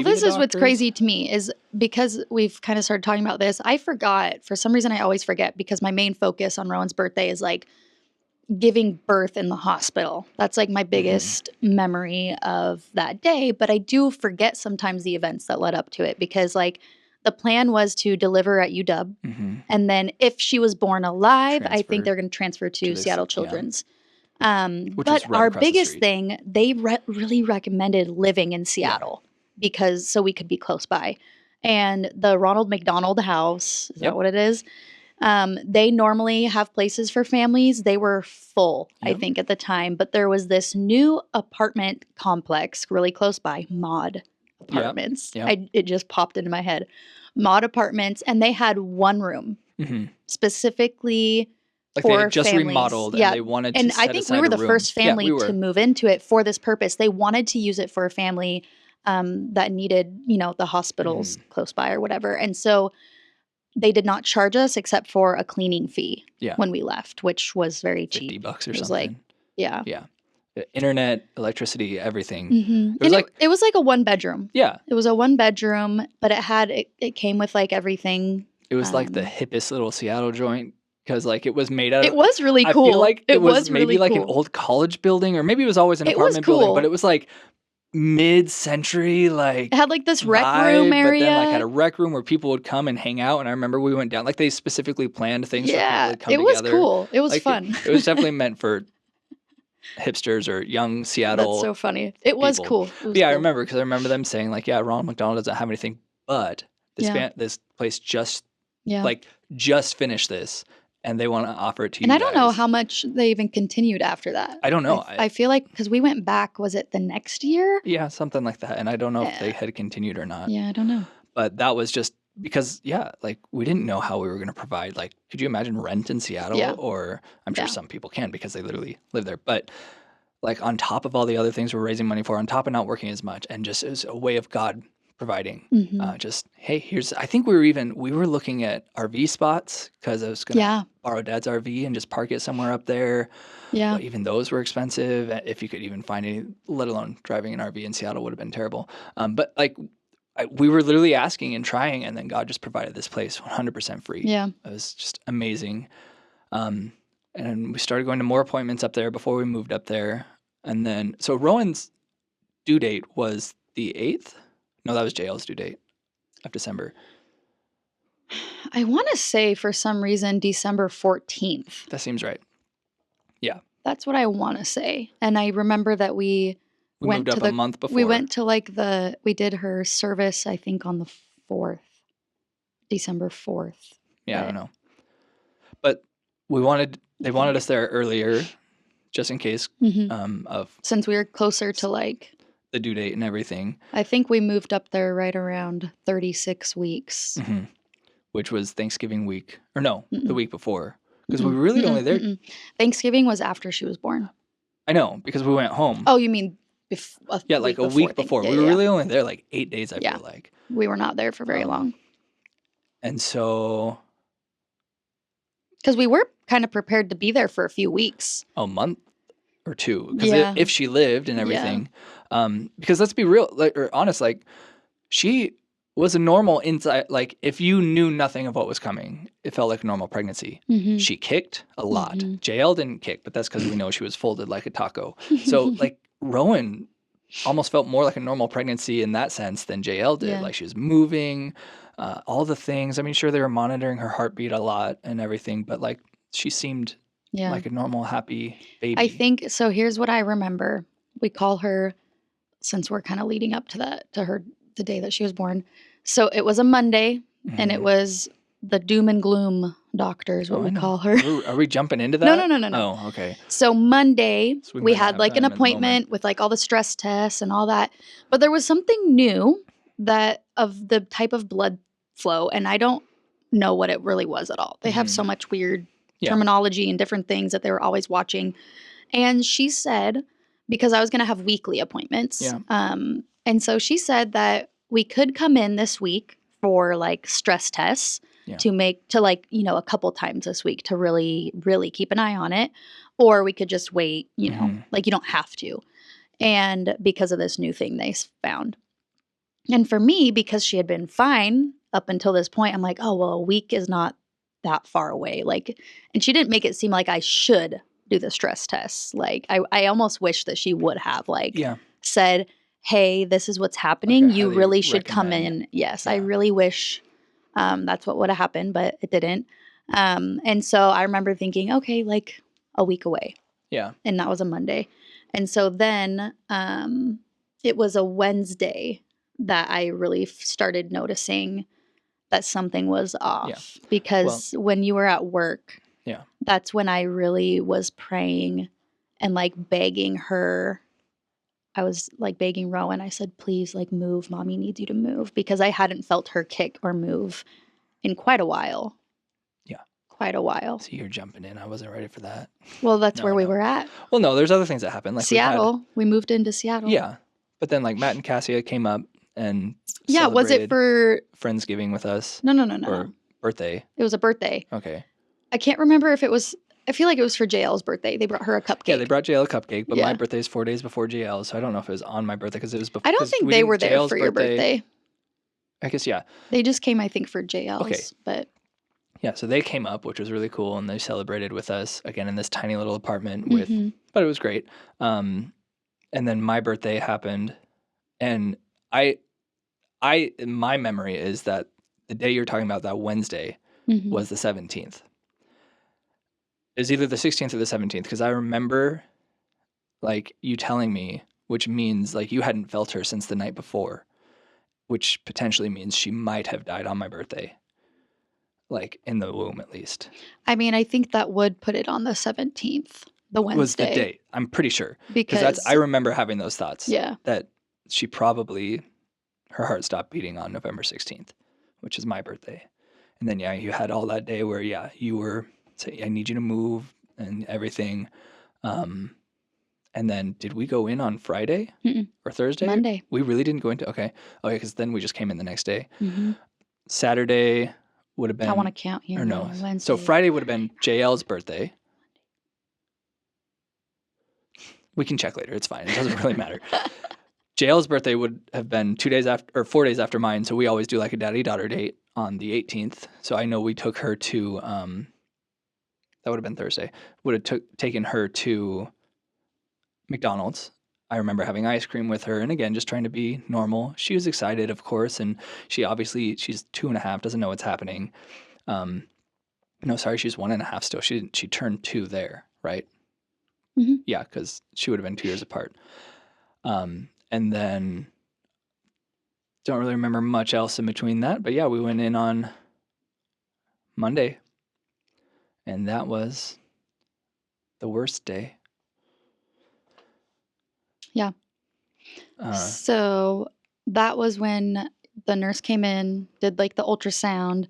this is what's crazy to me, is because we've kind of started talking about this, I forgot, for some reason I always forget, because my main focus on Rowan's birthday is like giving birth in the hospital. That's like my biggest memory of that day. But I do forget sometimes the events that led up to it, because like the plan was to deliver at UW. And then if she was born alive, I think they're going to transfer to Seattle Children's. But our biggest thing, they really recommended living in Seattle so we could be close by. And the Ronald McDonald House, is that what it is? They normally have places for families. They were full, I think, at the time. But there was this new apartment complex really close by, Mod Apartments. It just popped into my head. Mod Apartments. And they had one room specifically like for they had just families. Remodeled, and they wanted to set I think aside we were a the room. first family to move into it for this purpose. They wanted to use it for a family that needed, the hospitals close by or whatever. And so they did not charge us except for a cleaning fee Yeah. when we left, which was very cheap. $50 or It was something. like, yeah. Yeah. Internet, electricity, everything. Mm-hmm. It was like it was like a 1-bedroom. Yeah. It was a 1-bedroom, but it came with like everything. It was like the hippest little Seattle joint because like it was made out of. It was really I cool. feel like it was maybe really like an cool. old college building, or maybe it was always an It was apartment building, cool. but it was like mid-century, like It had like this rec vibe, room area. But then like had a rec room where people would come and hang out. And I remember we went down, like they specifically planned things for people to come it was together. cool. It was Like, fun. It was definitely meant for hipsters or young Seattle. That's so funny. It was people. cool. It was Yeah, cool. I remember because I remember them saying like, yeah, Ronald McDonald doesn't have anything, but this place just just finished this. And they want to offer it to you. And I don't know how much they even continued after that. I don't know. I feel like because we went back, was it the next year? Yeah, something like that. And I don't know if they had continued or not. Yeah, I don't know. But that was just because, like we didn't know how we were going to provide. Like, could you imagine rent in Seattle? Yeah. Or I'm sure some people can because they literally live there. But like on top of all the other things we're raising money for, on top of not working as much, and just as a way of God providing, just, hey, I think we were looking at RV spots because I was going to borrow Dad's RV and just park it somewhere up there. Yeah. But even those were expensive. If you could even find any, let alone driving an RV in Seattle would have been terrible. But like we were literally asking and trying, and then God just provided this place 100% free. Yeah. It was just amazing. And we started going to more appointments up there before we moved up there. And then, so Rowan's due date was the 8th. No, that was JL's due date of December. I want to say for some reason December 14th. That seems right. Yeah. That's what I want to say. And I remember that we went moved up a month before. We went to we did her service, I think, on the 4th, December 4th. Yeah, I don't know. But they wanted us there earlier, just in case since we were closer to like the due date and everything. I think we moved up there right around 36 weeks. Which was Thanksgiving week. Or no, the week before. Because we were really only there. Thanksgiving was after she was born. I know, because we went home. Oh, you mean like a week before. We were really only there like 8 days, I feel like. We were not there for very long. And so... Because we were kind of prepared to be there for a few weeks. A month or two. Because if she lived and everything. Because let's be real, or honest, like she was a normal inside, like if you knew nothing of what was coming, it felt like a normal pregnancy. She kicked a lot. JL didn't kick, but that's because we know she was folded like a taco. So like Rowan almost felt more like a normal pregnancy in that sense than JL did. Like she was moving, all the things. I mean, sure, they were monitoring her heartbeat a lot and everything, but like she seemed like a normal, happy baby. I think, so here's what I remember. We call her, since we're kind of leading up to the day that she was born. So it was a Monday, and it was the doom and gloom doctors, what we call her. Are we jumping into that? No. Oh, okay. So Monday, we had like an appointment with like all the stress tests and all that. But there was something new that of the type of blood flow, and I don't know what it really was at all. They have so much weird terminology and different things that they were always watching. And she said, because I was going to have weekly appointments. And so she said that we could come in this week for like stress tests to like, a couple times this week to really, really keep an eye on it. Or we could just wait, like you don't have to. And because of this new thing they found. And for me, because she had been fine up until this point, I'm like, oh, well, a week is not that far away. Like, and she didn't make it seem like I should do the stress tests. Like I almost wish that she would have said, hey, this is what's happening. You really should come in. Yes. I really wish that's what would have happened, but it didn't. And so I remember thinking, okay, like a week away. Yeah. And that was a Monday. And so then it was a Wednesday that I really started noticing that something was off. Because when you were at work, that's when I really was praying and like begging her. I was like begging Rowan. I said, please, like move. Mommy needs you to move, because I hadn't felt her kick or move in quite a while. Yeah. Quite a while. So you're jumping in. I wasn't ready for that. Well, that's where we were at. Well, no, there's other things that happened. Like Seattle. We moved into Seattle. Yeah. But then like Matt and Cassia came up and was it for Friendsgiving with us? No. birthday. It was a birthday. Okay. I can't remember if it was, I feel like it was for JL's birthday. They brought her a cupcake. Yeah, they brought JL a cupcake, but my Yeah. birthday is 4 days before JL, so I don't know if it was on my birthday because it was before. I don't think they were there for your birthday. I guess, yeah. They just came, I think, for JL's. Okay. But yeah, so they came up, which was really cool, and they celebrated with us again in this tiny little apartment with, but it was great. And then my birthday happened, and my memory is that the day you're talking about, that Wednesday, was the 17th. It was either the 16th or the 17th, because I remember, like, you telling me, which means, like, you hadn't felt her since the night before, which potentially means she might have died on my birthday, like, in the womb at least. I mean, I think that would put it on the 17th, the Wednesday. Was the date, I'm pretty sure. Because I remember having those thoughts. Yeah. That she probably, her heart stopped beating on November 16th, which is my birthday. And then, yeah, you had all that day where, yeah, you were saying, I need you to move and everything. And then did we go in on Friday or Thursday? Monday. We really didn't go into, okay, because then we just came in the next day. Saturday would have been. I want to count here. Or no. Wednesday. So Friday would have been JL's birthday. We can check later. It's fine. It doesn't really matter. JL's birthday would have been 2 days after, or 4 days after mine. So we always do like a daddy-daughter date on the 18th. So I know we took her to, that would have been Thursday, would have taken her to McDonald's. I remember having ice cream with her. And again, just trying to be normal. She was excited, of course. And she obviously, she's 2.5, doesn't know what's happening. No, sorry, she's 1.5 still. She turned 2 there, right? Yeah, because she would have been 2 years apart. And then don't really remember much else in between that. But yeah, we went in on Monday. And that was the worst day. Yeah. So that was when the nurse came in, did like the ultrasound.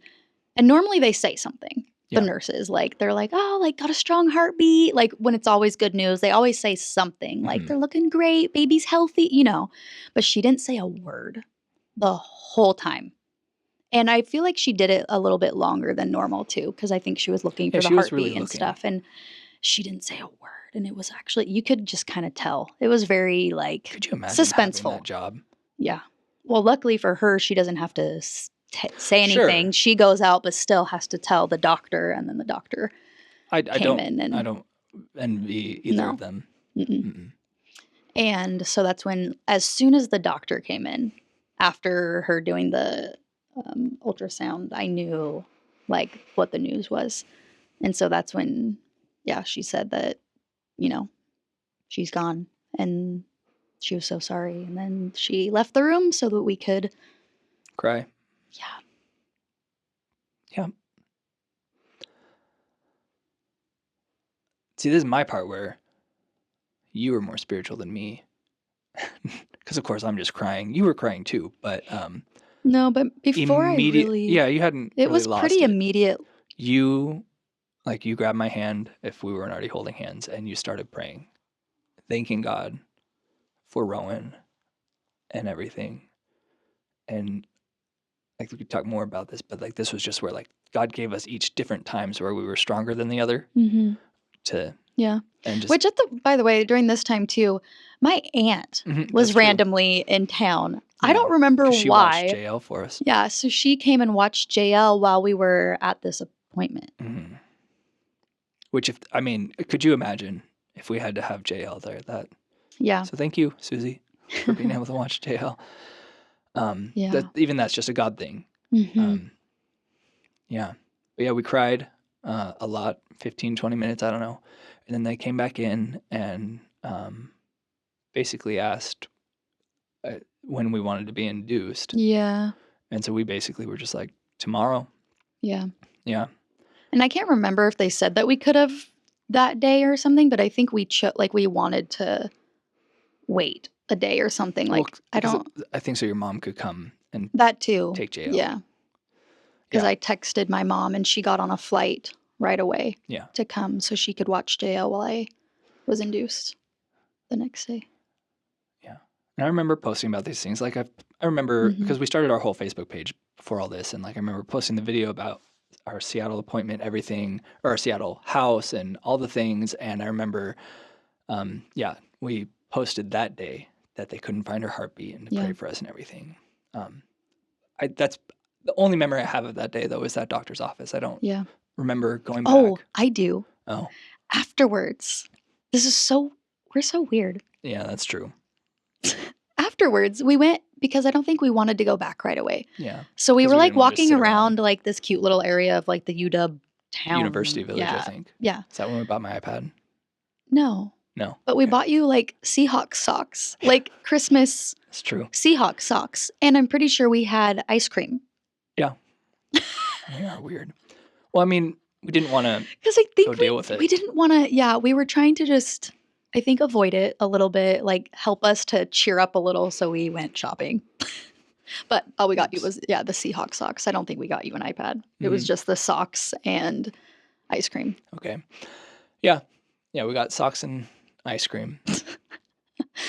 And normally they say something. The nurses, like, they're like, oh, like, got a strong heartbeat. Like, when it's always good news, they always say something like, they're looking great, baby's healthy, you know. But she didn't say a word the whole time. And I feel like she did it a little bit longer than normal, too, because I think she was looking for the heartbeat really and stuff. And she didn't say a word. And it was actually, you could just kind of tell. It was very, like, could you imagine suspenseful. That job? Yeah. Well, luckily for her, she doesn't have to say anything. Sure. She goes out, but still has to tell the doctor, and then the doctor came in. And I don't envy either of them. And so that's when, as soon as the doctor came in, after her doing the ultrasound, I knew, like, what the news was. And so that's when, yeah, she said that, you know, she's gone. And she was so sorry. And then she left the room so that we could cry. Yeah. Yeah. See, this is my part where you were more spiritual than me. Because, of course, I'm just crying. You were crying, too. But no, but before I really... Yeah, you hadn't It really was lost pretty it. Immediate. You grabbed my hand if we weren't already holding hands, and you started praying, thanking God for Rowan and everything. And like, we could talk more about this, but like, this was just where, like, God gave us each different times where we were stronger than the other. Yeah. And just, which by the way, during this time too, my aunt was randomly in town. Yeah, I don't remember why. She watched JL for us. Yeah. So she came and watched JL while we were at this appointment. Which, could you imagine if we had to have JL there? Yeah. So thank you, Susie, for being able to watch JL. Yeah. That's just a God thing. Yeah. But yeah, we cried a lot, 15, 20 minutes, I don't know. And then they came back in and basically asked when we wanted to be induced. Yeah. And so we basically were just like, tomorrow. Yeah. Yeah. And I can't remember if they said that we could have that day or something, but I think we we wanted to wait a day or something. Like, well, I think so your mom could come and that too. Take JL. Yeah. Because I texted my mom and she got on a flight right away to come so she could watch JL while I was induced the next day. Yeah. And I remember posting about these things. Like, I remember, because we started our whole Facebook page before all this, and like, I remember posting the video about our Seattle appointment, everything, or our Seattle house and all the things. And I remember, we posted that day that they couldn't find her heartbeat and to pray for us and everything. That's the only memory I have of that day, though, is that doctor's office. I don't remember going back. Oh, I do. Oh. Afterwards. We're so weird. Yeah, that's true. Afterwards, we went because I don't think we wanted to go back right away. Yeah. So we were we like didn't wanna just walking sit around like this cute little area of like the UW town. University Village, I think. Yeah. Is that when we bought my iPad? No. No. But we bought you like Seahawks socks, like Christmas It's true. Seahawks socks. And I'm pretty sure we had ice cream. Yeah. They are weird. Well, I mean, we didn't want to go deal with it. We didn't want to, we were trying to just, I think, avoid it a little bit, like help us to cheer up a little. So we went shopping. But all we got you was, the Seahawks socks. I don't think we got you an iPad. It was just the socks and ice cream. Okay. Yeah. Yeah, we got socks and ice cream.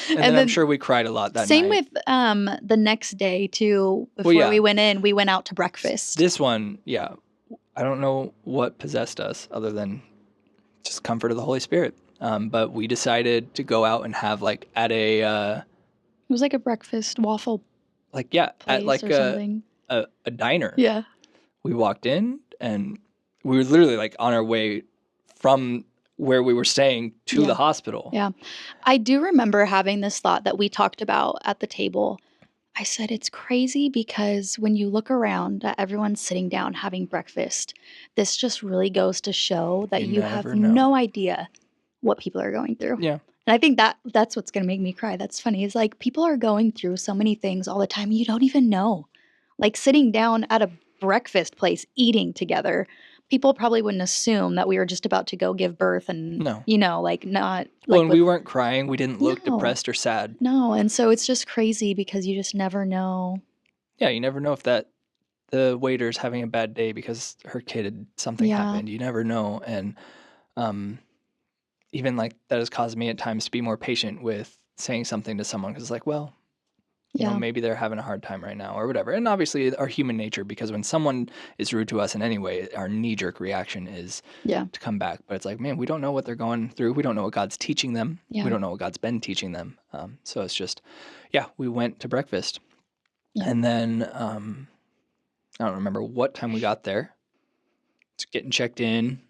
And then I'm sure we cried a lot that night. Same with the next day, too. Before we went in, we went out to breakfast. This one, I don't know what possessed us other than just comfort of the Holy Spirit. But we decided to go out and have like at a... it was like a breakfast waffle at like a diner. Yeah. We walked in and we were literally like on our way from where we were staying to the hospital. Yeah. I do remember having this thought that we talked about at the table. I said, it's crazy because when you look around at everyone sitting down having breakfast, this just really goes to show that you have no idea what people are going through. Yeah. And I think that's what's going to make me cry. That's funny. It's like people are going through so many things all the time. You don't even know. Like sitting down at a breakfast place, eating together. People probably wouldn't assume that we were just about to go give birth and, not. Well, and we weren't crying. We didn't look depressed or sad. No. And so it's just crazy because you just never know. Yeah. You never know if the waiter's having a bad day because her kid had something happened. You never know. And, even like that has caused me at times to be more patient with saying something to someone because it's like, well, you know, maybe they're having a hard time right now or whatever. And obviously our human nature, because when someone is rude to us in any way, our knee-jerk reaction is to come back. But it's like, man, we don't know what they're going through. We don't know what God's teaching them. Yeah. We don't know what God's been teaching them. So it's just, we went to breakfast. Yeah. And then I don't remember what time we got there. It's getting checked in,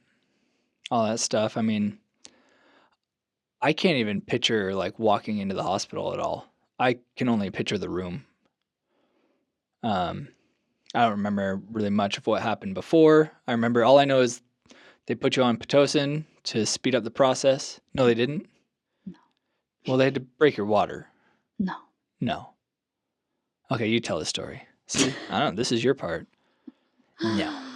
all that stuff. I mean, I can't even picture like walking into the hospital at all. I can only picture the room. I don't remember really much of what happened before. I remember all I know is they put you on Pitocin to speed up the process. No, they didn't? No. Well, they had to break your water. No. No. Okay, you tell the story. See, I don't know. This is your part. No.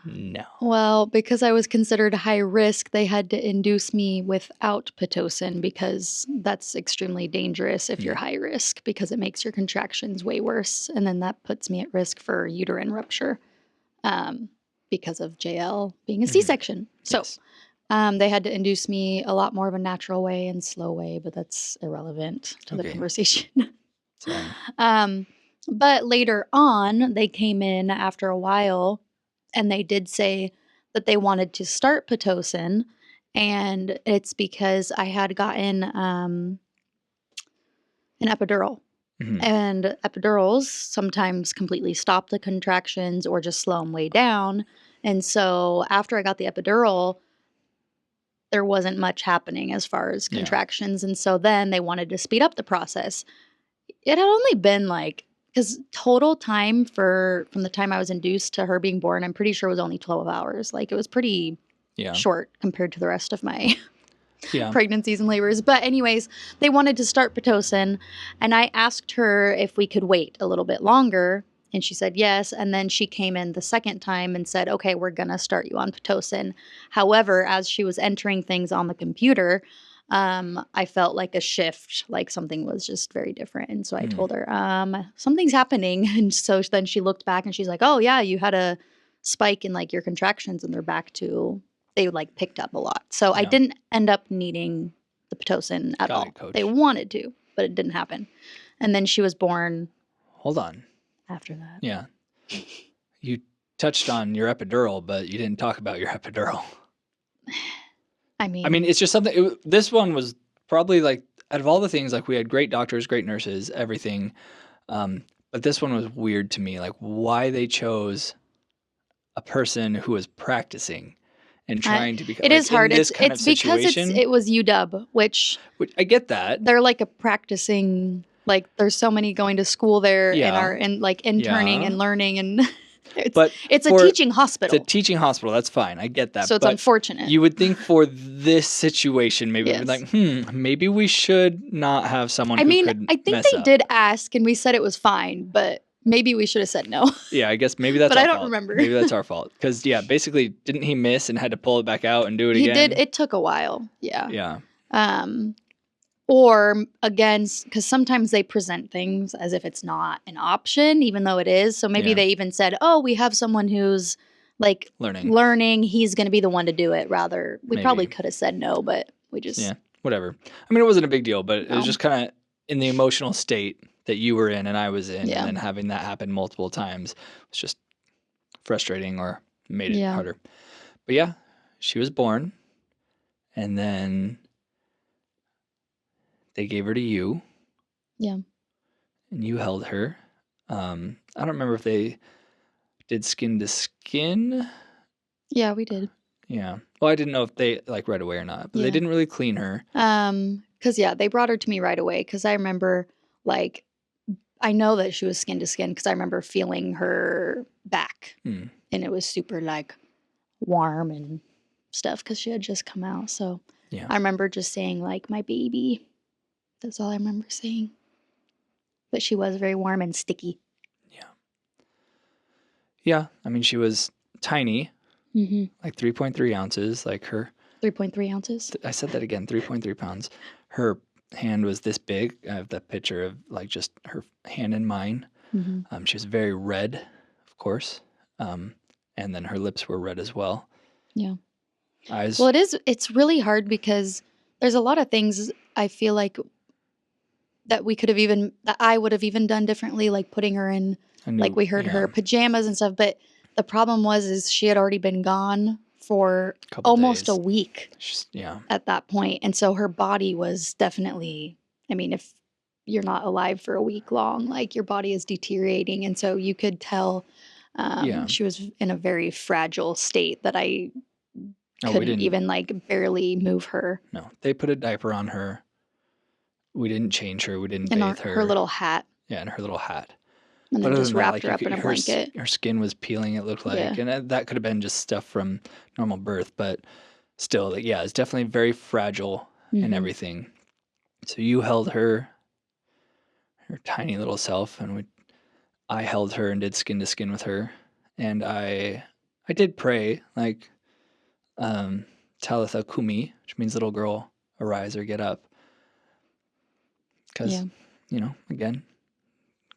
No. Well, because I was considered high risk, they had to induce me without Pitocin because that's extremely dangerous if you're high risk because it makes your contractions way worse. And then that puts me at risk for uterine rupture because of JL being a C-section. So they had to induce me a lot more of a natural way and slow way, but that's irrelevant to the conversation. But later on, they came in after a while and they did say that they wanted to start Pitocin, and it's because I had gotten an epidural. Mm-hmm. And epidurals sometimes completely stop the contractions or just slow them way down. And so after I got the epidural, there wasn't much happening as far as contractions. And so then they wanted to speed up the process. It had only been because total time from the time I was induced to her being born, I'm pretty sure was only 12 hours. Like it was pretty short compared to the rest of my pregnancies and labors. But anyways, they wanted to start Pitocin, and I asked her if we could wait a little bit longer, and she said yes. And then she came in the second time and said, okay, we're going to start you on Pitocin. However, as she was entering things on the computer, I felt like a shift, like something was just very different. And so I told her, something's happening. And so then she looked back and she's like, oh yeah, you had a spike in like your contractions and they're back to, they like picked up a lot. So I didn't end up needing the Pitocin at all. They wanted to, but it didn't happen. And then she was born. Hold on. After that. Yeah. You touched on your epidural, but you didn't talk about your epidural. I I mean, mean, it's just something. This one was probably like out of all the things, like we had great doctors, great nurses, everything. But this one was weird to me, like why they chose a person who was practicing and I, trying to become it like is in hard. this kind of It's because situation. it was UW, which Which I get that. they're like a practicing. Like there's so many going to school there and Yeah, are and like interning yeah. and learning, and But it's a for teaching it's a hospital, teaching hospital. That's fine. I get that. so it's But unfortunate. you would think for this situation, maybe it'd be Yes. like, maybe we should not have someone I who mean, could I think mess they up. did ask, and we said it was fine, but maybe we should have said no. Yeah, I guess maybe that's But I our don't fault. remember. Maybe that's our fault. Because yeah, basically, didn't he miss and had to pull it back out and do it He did. again? It took a while. Yeah. Yeah, Or again, because sometimes they present things as if it's not an option, even though it is. So maybe Yeah. they even said, "Oh, we have someone who's like learning. He's going to be the one to do it." Rather, we probably Maybe. could have said no, but we just Yeah, whatever. I mean, it wasn't a big deal, but it was No. just kind of in the emotional state that you were in and I was in, Yeah. and then having that happen multiple times was just frustrating or made it Yeah. harder. But yeah, she was born, and then they gave her to you. Yeah. And you held her. I don't remember if they did skin to skin. Yeah, we did. Yeah. Well, I didn't know if they like right away or not, but Yeah. they didn't really clean her. Because yeah, they brought her to me right away. Because I remember, like, I know that she was skin to skin because I remember feeling her back, and it was super like warm and stuff because she had just come out. So Yeah. I remember just saying like my baby. That's all I remember saying. But she was very warm and sticky. Yeah. Yeah. I mean, she was tiny, like 3.3 ounces, like her. 3.3 ounces. I said that again, 3.3 pounds. Her hand was this big. I have the picture of like just her hand in mine. She was very red, of course. And then her lips were red as well. Yeah. Eyes. Well, it's really hard because there's a lot of things I feel like that I would have even done differently, like putting her in, like we heard her pajamas and stuff. But the problem is she had already been gone for almost a week at that point. And so her body was definitely, I mean, if you're not alive for a week long, like your body is deteriorating. And so you could tell she was in a very fragile state that I couldn't even like barely move her. No, they put a diaper on her. We didn't change her. We didn't in bathe her. Her little hat. Yeah, in her little hat. And then just wrapped her up in a blanket. Her skin was peeling, it looked like. Yeah. And that could have been just stuff from normal birth. But still, yeah, it's definitely very fragile and everything. So you held her tiny little self, and I held her and did skin to skin with her. And I did pray, like Talitha Kumi, which means little girl, arise or get up. Because, again,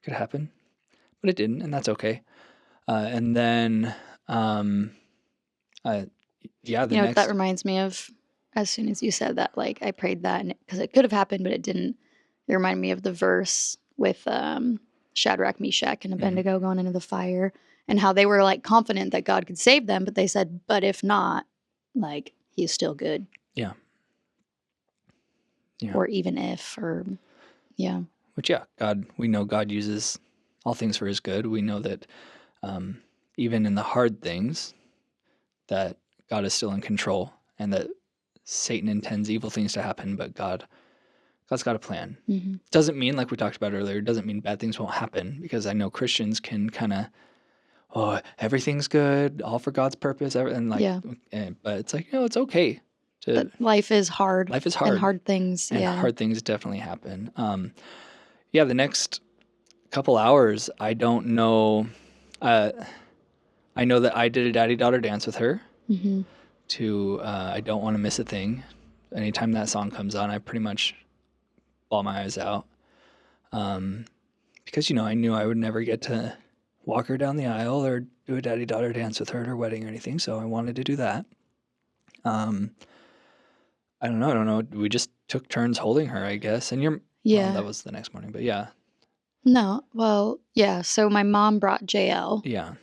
could happen. But it didn't, and that's okay. And then, that reminds me of, as soon as you said that, like, I prayed that, because it could have happened, but it didn't. It reminded me of the verse with Shadrach, Meshach, and Abednego going into the fire, and how they were, like, confident that God could save them, but they said, but if not, like, he's still good. Yeah. Or even if, or, yeah. Which, we know God uses all things for his good. We know that even in the hard things, that God is still in control, and that Satan intends evil things to happen, but God's got a plan. Doesn't mean, like we talked about earlier, doesn't mean bad things won't happen, because I know Christians can kind of, everything's good, all for God's purpose, and but it's like, it's okay. But life is hard. Life is hard. And hard things, and hard things definitely happen. The next couple hours, I don't know. I know that I did a daddy-daughter dance with her. To I Don't Want to Miss a Thing. Anytime that song comes on, I pretty much bawl my eyes out. Because, I knew I would never get to walk her down the aisle or do a daddy-daughter dance with her at her wedding or anything, so I wanted to do that. I don't know. We just took turns holding her, I guess. And well, that was the next morning, but yeah. No, well, yeah. So my mom brought JL. Yeah.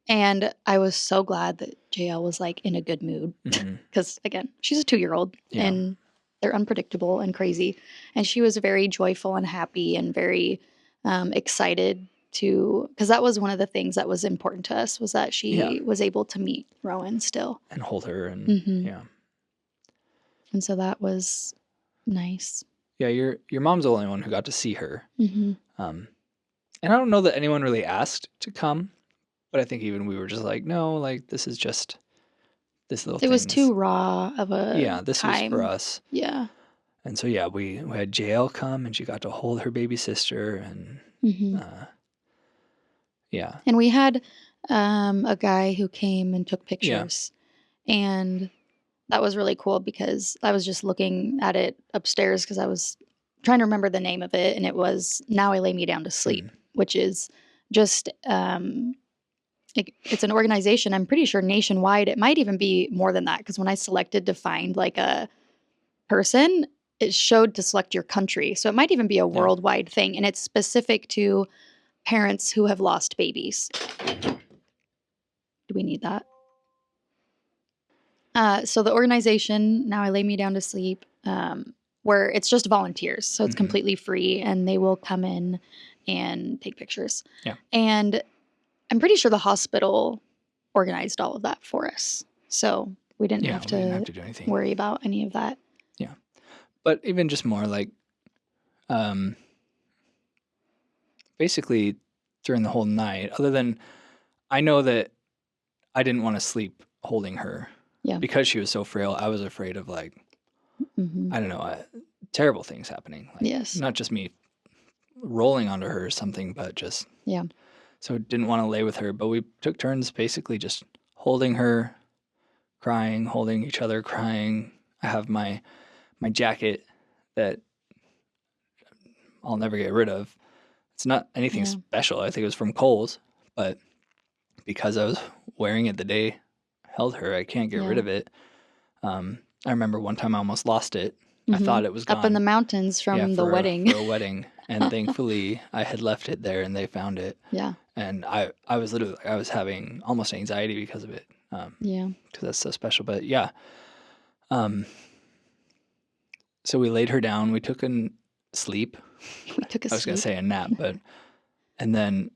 And I was so glad that JL was like in a good mood because, again, she's a 2-year-old and they're unpredictable and crazy. And she was very joyful and happy and very excited to, because that was one of the things that was important to us, was that she was able to meet Rowan still and hold her. And and so that was nice. Yeah, your mom's the only one who got to see her. And I don't know that anyone really asked to come, but I think even we were just like, no, like this is just this little thing. It was too raw of a this time. was for us. Yeah. And so we had JL come, and she got to hold her baby sister, and and we had a guy who came and took pictures, and that was really cool because I was just looking at it upstairs because I was trying to remember the name of it, and it was Now I Lay Me Down to Sleep, which is just it's an organization, I'm pretty sure nationwide. It might even be more than that, because when I selected to find like a person, it showed to select your country. So it might even be a worldwide thing, and it's specific to parents who have lost babies. Do we need that? So the organization, Now I Lay Me Down to Sleep, where it's just volunteers. So it's completely free, and they will come in and take pictures. Yeah. And I'm pretty sure the hospital organized all of that for us. So we didn't have to do anything. Worry about any of that. Yeah. But even just more like, basically during the whole night, other than I know that I didn't want to sleep holding her. Yeah. Because she was so frail, I was afraid of like, I don't know, terrible things happening. Like, not just me rolling onto her or something, but just so didn't want to lay with her. But we took turns basically just holding her, crying, holding each other, crying. I have my jacket that I'll never get rid of. It's not anything special. I think it was from Kohl's, but because I was wearing it the day I held her, I can't get rid of it. I remember one time I almost lost it. I thought it was gone. Up in the mountains from the wedding. For a wedding. And thankfully I had left it there and they found it. Yeah. And I was literally, I was having almost anxiety because of it. Because that's so special. But so we laid her down. We took a sleep. I was going to say a nap, and then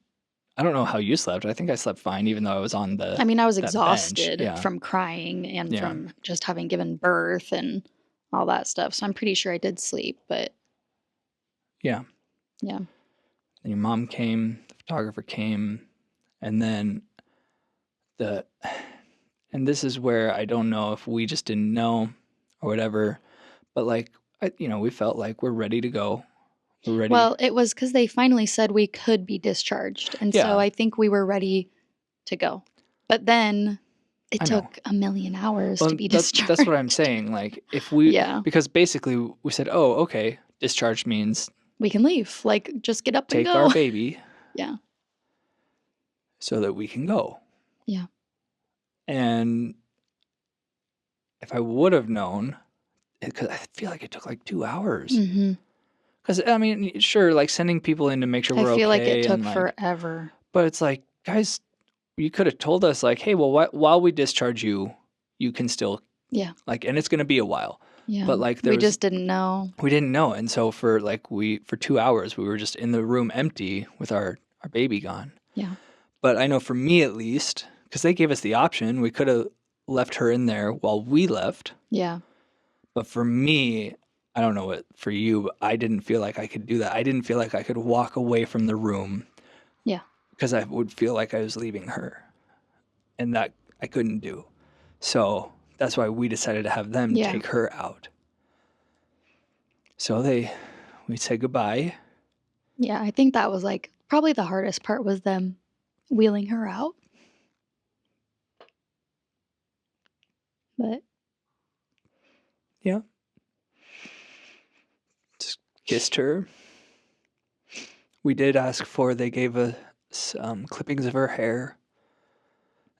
I don't know how you slept. I think I slept fine, even though I was on the. I mean, I was exhausted from crying and from just having given birth and all that stuff. So I'm pretty sure I did sleep, but. Yeah. And your mom came, the photographer came, and then and this is where I don't know if we just didn't know or whatever, but like, we felt like we're ready to go. We're ready. Well, it was because they finally said we could be discharged. And so I think we were ready to go. But then it took a million hours to be discharged. That's what I'm saying. Like, if we, because basically we said, oh, okay, discharge means we can leave. Like, just get up and go. Take our baby. Yeah. So that we can go. Yeah. And if I would have known, because I feel like it took like 2 hours. Because, I mean, sure, like sending people in to make sure we're okay. I feel like it took forever. But it's like, guys, you could have told us, like, hey, well, while we discharge you, you can still, like, and it's going to be a while. Yeah. But like, we just didn't know. We didn't know. And so for 2 hours, we were just in the room empty with our baby gone. Yeah. But I know for me at least, because they gave us the option, we could have left her in there while we left. Yeah. But for me, I don't know what for you, but I didn't feel like I could do that. I didn't feel like I could walk away from the room. Yeah. Because I would feel like I was leaving her. And that I couldn't do. So that's why we decided to have them take her out. So we said goodbye. Yeah, I think that was like probably the hardest part was them wheeling her out. But yeah. Just kissed her. We did ask they gave us clippings of her hair.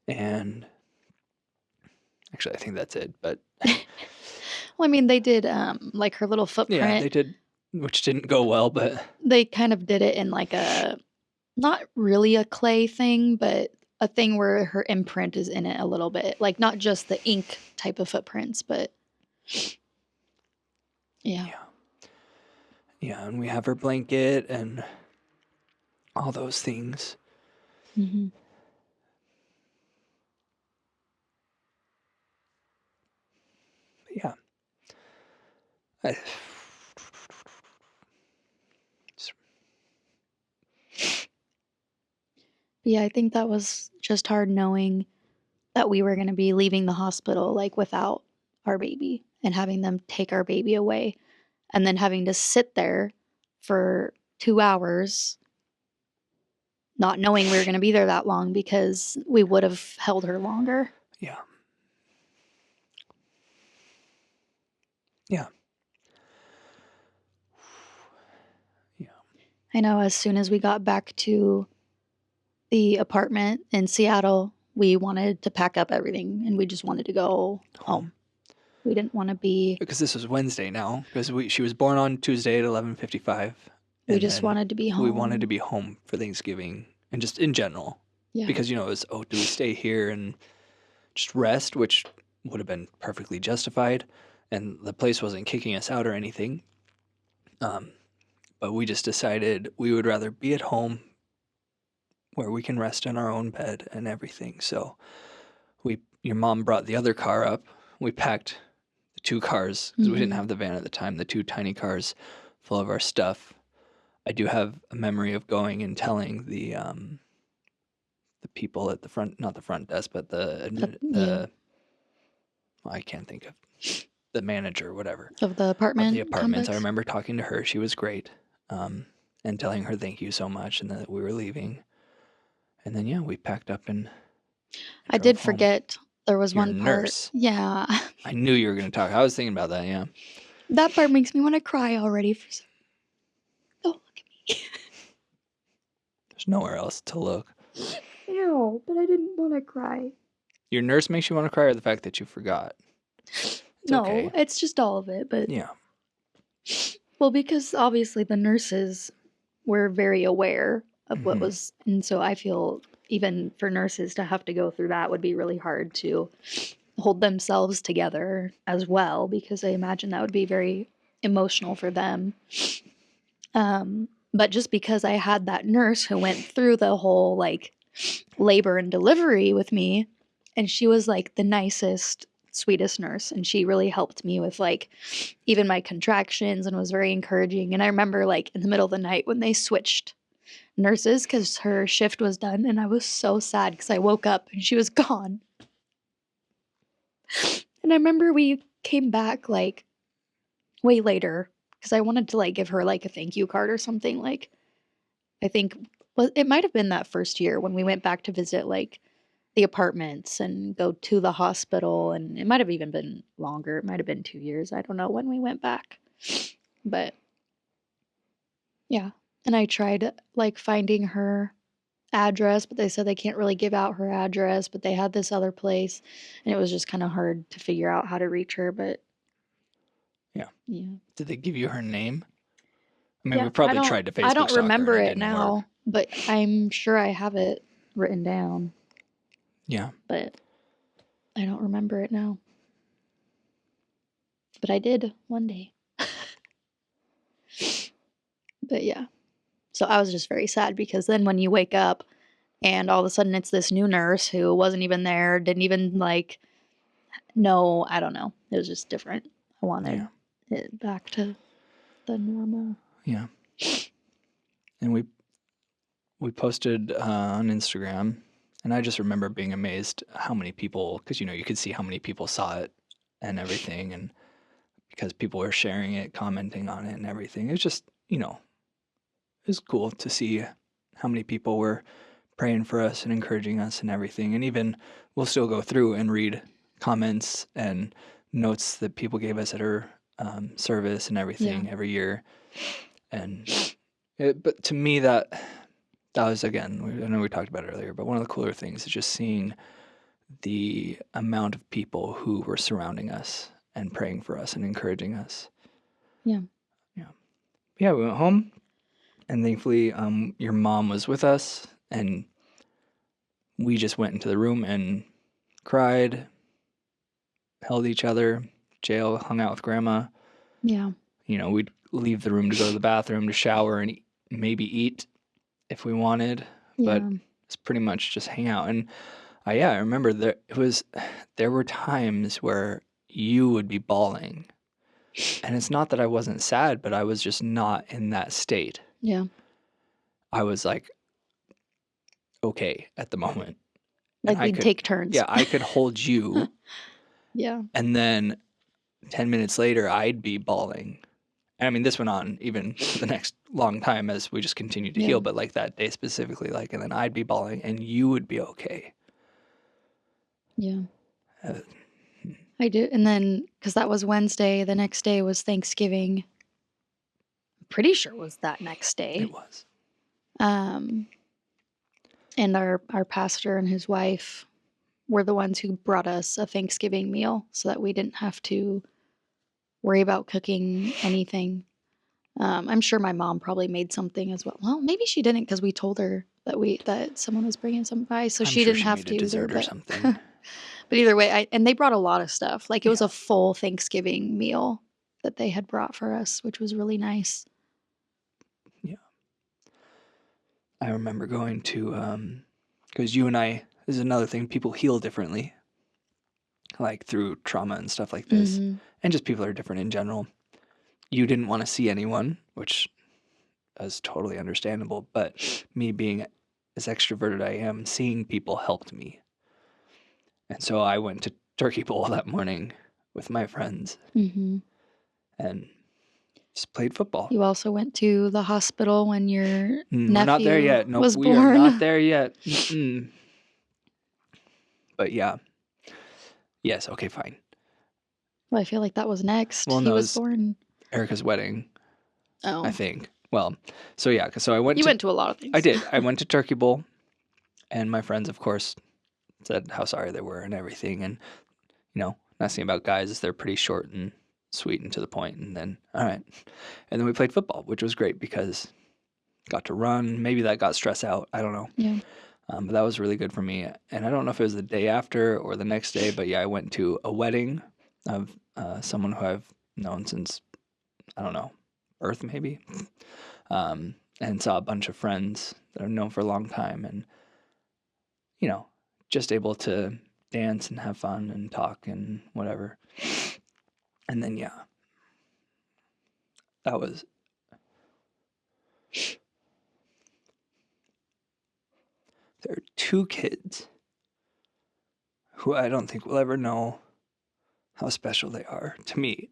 And actually, I think that's it. But well, I mean, they did like her little footprint. Yeah, they did, which didn't go well, but they kind of did it in like not really a clay thing, but a thing where her imprint is in it a little bit. Like, not just the ink type of footprints, but yeah. Yeah, and we have her blanket and all those things. Mm-hmm. Yeah. I, Yeah, I think that was just hard knowing that we were going to be leaving the hospital like without our baby and having them take our baby away and then having to sit there for 2 hours not knowing we were going to be there that long because we would have held her longer. Yeah. Yeah. Yeah. I know as soon as we got back to the apartment in Seattle, we wanted to pack up everything and we just wanted to go home. We didn't want to be. Because this was Wednesday now, because she was born on Tuesday at 11:55. We just wanted to be home. We wanted to be home for Thanksgiving and just in general. Yeah. Because, it was, do we stay here and just rest, which would have been perfectly justified. And the place wasn't kicking us out or anything. But we just decided we would rather be at home where we can rest in our own bed and everything. So your mom brought the other car up. We packed the 2 cars because we didn't have the van at the time, the 2 tiny cars full of our stuff. I do have a memory of going and telling the people at the front, not the front desk, but well, I can't think of the manager or whatever of the apartment. Of the apartments. Complex. I remember talking to her. She was great. And telling her thank you so much and that we were leaving. And then, we packed up and I did forget there was Your one part. nurse. Yeah. I knew you were going to talk. I was thinking about that, yeah. That part makes me want to cry already. Oh, look at me. There's nowhere else to look. Ew, but I didn't want to cry. Your nurse makes you want to cry, or the fact that you forgot? No, okay. It's just all of it, but... Yeah. Well, because obviously the nurses were very aware of what was... And so I feel even for nurses to have to go through that would be really hard to hold themselves together as well, because I imagine that would be very emotional for them. But just because I had that nurse who went through the whole, like, labor and delivery with me, and she was, like, the nicest, sweetest nurse, and she really helped me with, like, even my contractions and was very encouraging. And I remember, like, in the middle of the night when they switched nurses because her shift was done, and I was so sad because I woke up and she was gone. And I remember we came back, like, way later because I wanted to, like, give her, like, a thank you card or something. Like, I think it might have been that first year when we went back to visit, like, the apartments and go to the hospital, and it might have even been longer. It might have been 2 years. I don't know when we went back. But yeah. And I tried, like, finding her address, but they said they can't really give out her address, but they had this other place, and it was just kind of hard to figure out how to reach her. But Yeah. Yeah. Did they give you her name? I mean, we probably tried to Facebook I don't stalk her remember and it now, work. but I'm sure I have it written down. Yeah. But I don't remember it now. But I did one day. But yeah. So I was just very sad because then when you wake up and all of a sudden it's this new nurse who wasn't even there, didn't even, like, know, I don't know. It was just different. I wanted it back to the normal. Yeah. And we posted on Instagram, and I just remember being amazed how many people, because you could see how many people saw it and everything, and because people were sharing it, commenting on it and everything. It was just, it was cool to see how many people were praying for us and encouraging us and everything. And even we'll still go through and read comments and notes that people gave us at her service and everything every year. And but to me, that was, again, I know we talked about it earlier, but one of the cooler things is just seeing the amount of people who were surrounding us and praying for us and encouraging us. Yeah. Yeah, we went home, and thankfully your mom was with us, and we just went into the room and cried, held each other. Jail hung out with grandma. Yeah. You know, we'd leave the room to go to the bathroom to shower and maybe eat if we wanted, but it's pretty much just hang out. And I remember there were times where you would be bawling, and it's not that I wasn't sad, but I was just not in that state. Yeah. I was like, okay at the moment. Like we'd take turns. Yeah, I could hold you. Yeah. And then 10 minutes later, I'd be bawling. And I mean, this went on even the next long time as we just continued to heal, but like that day specifically, like, and then I'd be bawling and you would be okay. Yeah. I do. And then, because that was Wednesday, the next day was Thanksgiving. I'm pretty sure it was that next day. It was. And our pastor and his wife were the ones who brought us a Thanksgiving meal so that we didn't have to worry about cooking anything. I'm sure my mom probably made something as well. Well, maybe she didn't because we told her that someone was bringing some pie, so she didn't have to dessert or something. But either way, and they brought a lot of stuff. Like it was a full Thanksgiving meal that they had brought for us, which was really nice. Yeah. I remember going to, because you and I, this is another thing, people heal differently, like through trauma and stuff like this. Mm-hmm. And just people are different in general. You didn't want to see anyone, which is totally understandable. But me being as extroverted I am, seeing people helped me. And so I went to Turkey Bowl that morning with my friends and just played football. You also went to the hospital when your nephew we're not there yet. Nope, was we born. are not there yet. But yeah. Yes, okay, fine. Well, I feel like that was next. Well, he no, was born. Erica's wedding. Oh. I think. Well, so yeah, so I went You went to a lot of things. I did. I went to Turkey Bowl, and my friends, of course, said how sorry they were and everything. And, you know, nice thing about guys is they're pretty short and sweet and to the point. And then, all right. And then we played football, which was great because got to run. Maybe that got stress out. I don't know. Yeah. But that was really good for me. And I don't know if it was the day after or the next day, but yeah, I went to a wedding of someone who I've known since, I don't know, birth maybe, and saw a bunch of friends that I've known for a long time, and, you know, just able to dance and have fun and talk and whatever. And then, yeah, that was... There are two kids who I don't think will ever know how special they are to me.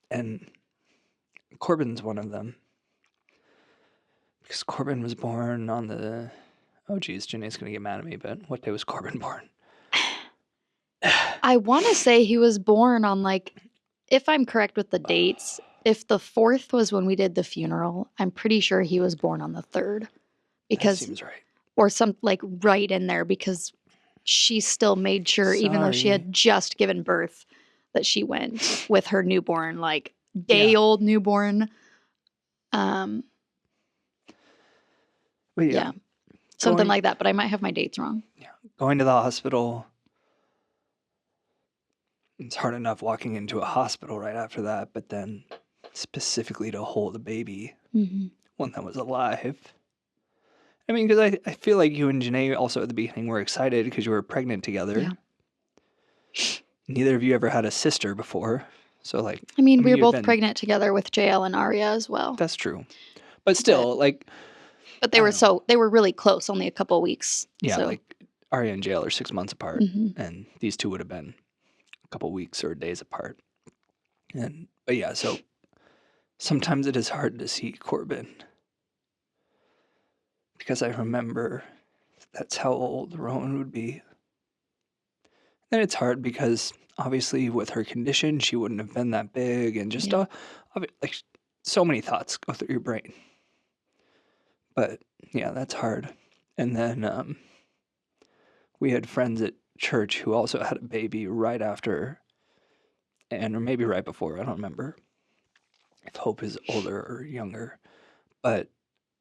And Corbin's one of them. Because Corbin was born on the... Oh, geez, Janae's going to get mad at me, but what day was Corbin born? I want to say he was born on, like, if I'm correct with the dates, if the 4th was when we did the funeral, I'm pretty sure he was born on the 3rd. Because, that seems right. Or some, like, right in there, because she still made sure, even though she had just given birth, that she went with her newborn, like, day-old newborn. But yeah. Something like that, but I might have my dates wrong. Yeah. Going to the hospital. It's hard enough walking into a hospital right after that, but then specifically to hold a baby, one that was alive. I mean, because I feel like you and Janae also at the beginning were excited because you were pregnant together. Yeah. Neither of you ever had a sister before. So, like... I mean, we were both pregnant together with JL and Aria as well. That's true. But still, But they were really close, only a couple of weeks. Yeah, so. like Aria and JL are 6 months apart, and these two would have been a couple weeks or days apart. But yeah, so sometimes it is hard to see Corbin. Because I remember that's how old Rowan would be. And it's hard because obviously with her condition, she wouldn't have been that big, and just like so many thoughts go through your brain. But yeah, that's hard. And then we had friends at church who also had a baby right after, or maybe right before, I don't remember if Hope is older or younger, but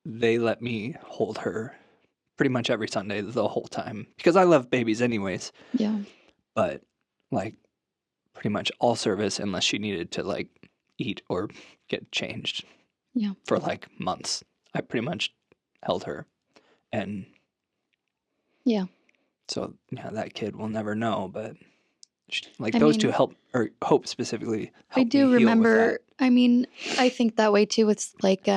they let me hold her pretty much every Sunday the whole time because I love babies anyways. Yeah. But like pretty much all service unless she needed to like eat or get changed. Yeah. For like months, I pretty much held her, and Yeah. so yeah, that kid will never know, but like I those two mean, help, or Hope specifically I helped me do heal with that. remember, I mean, I think that way too. It's like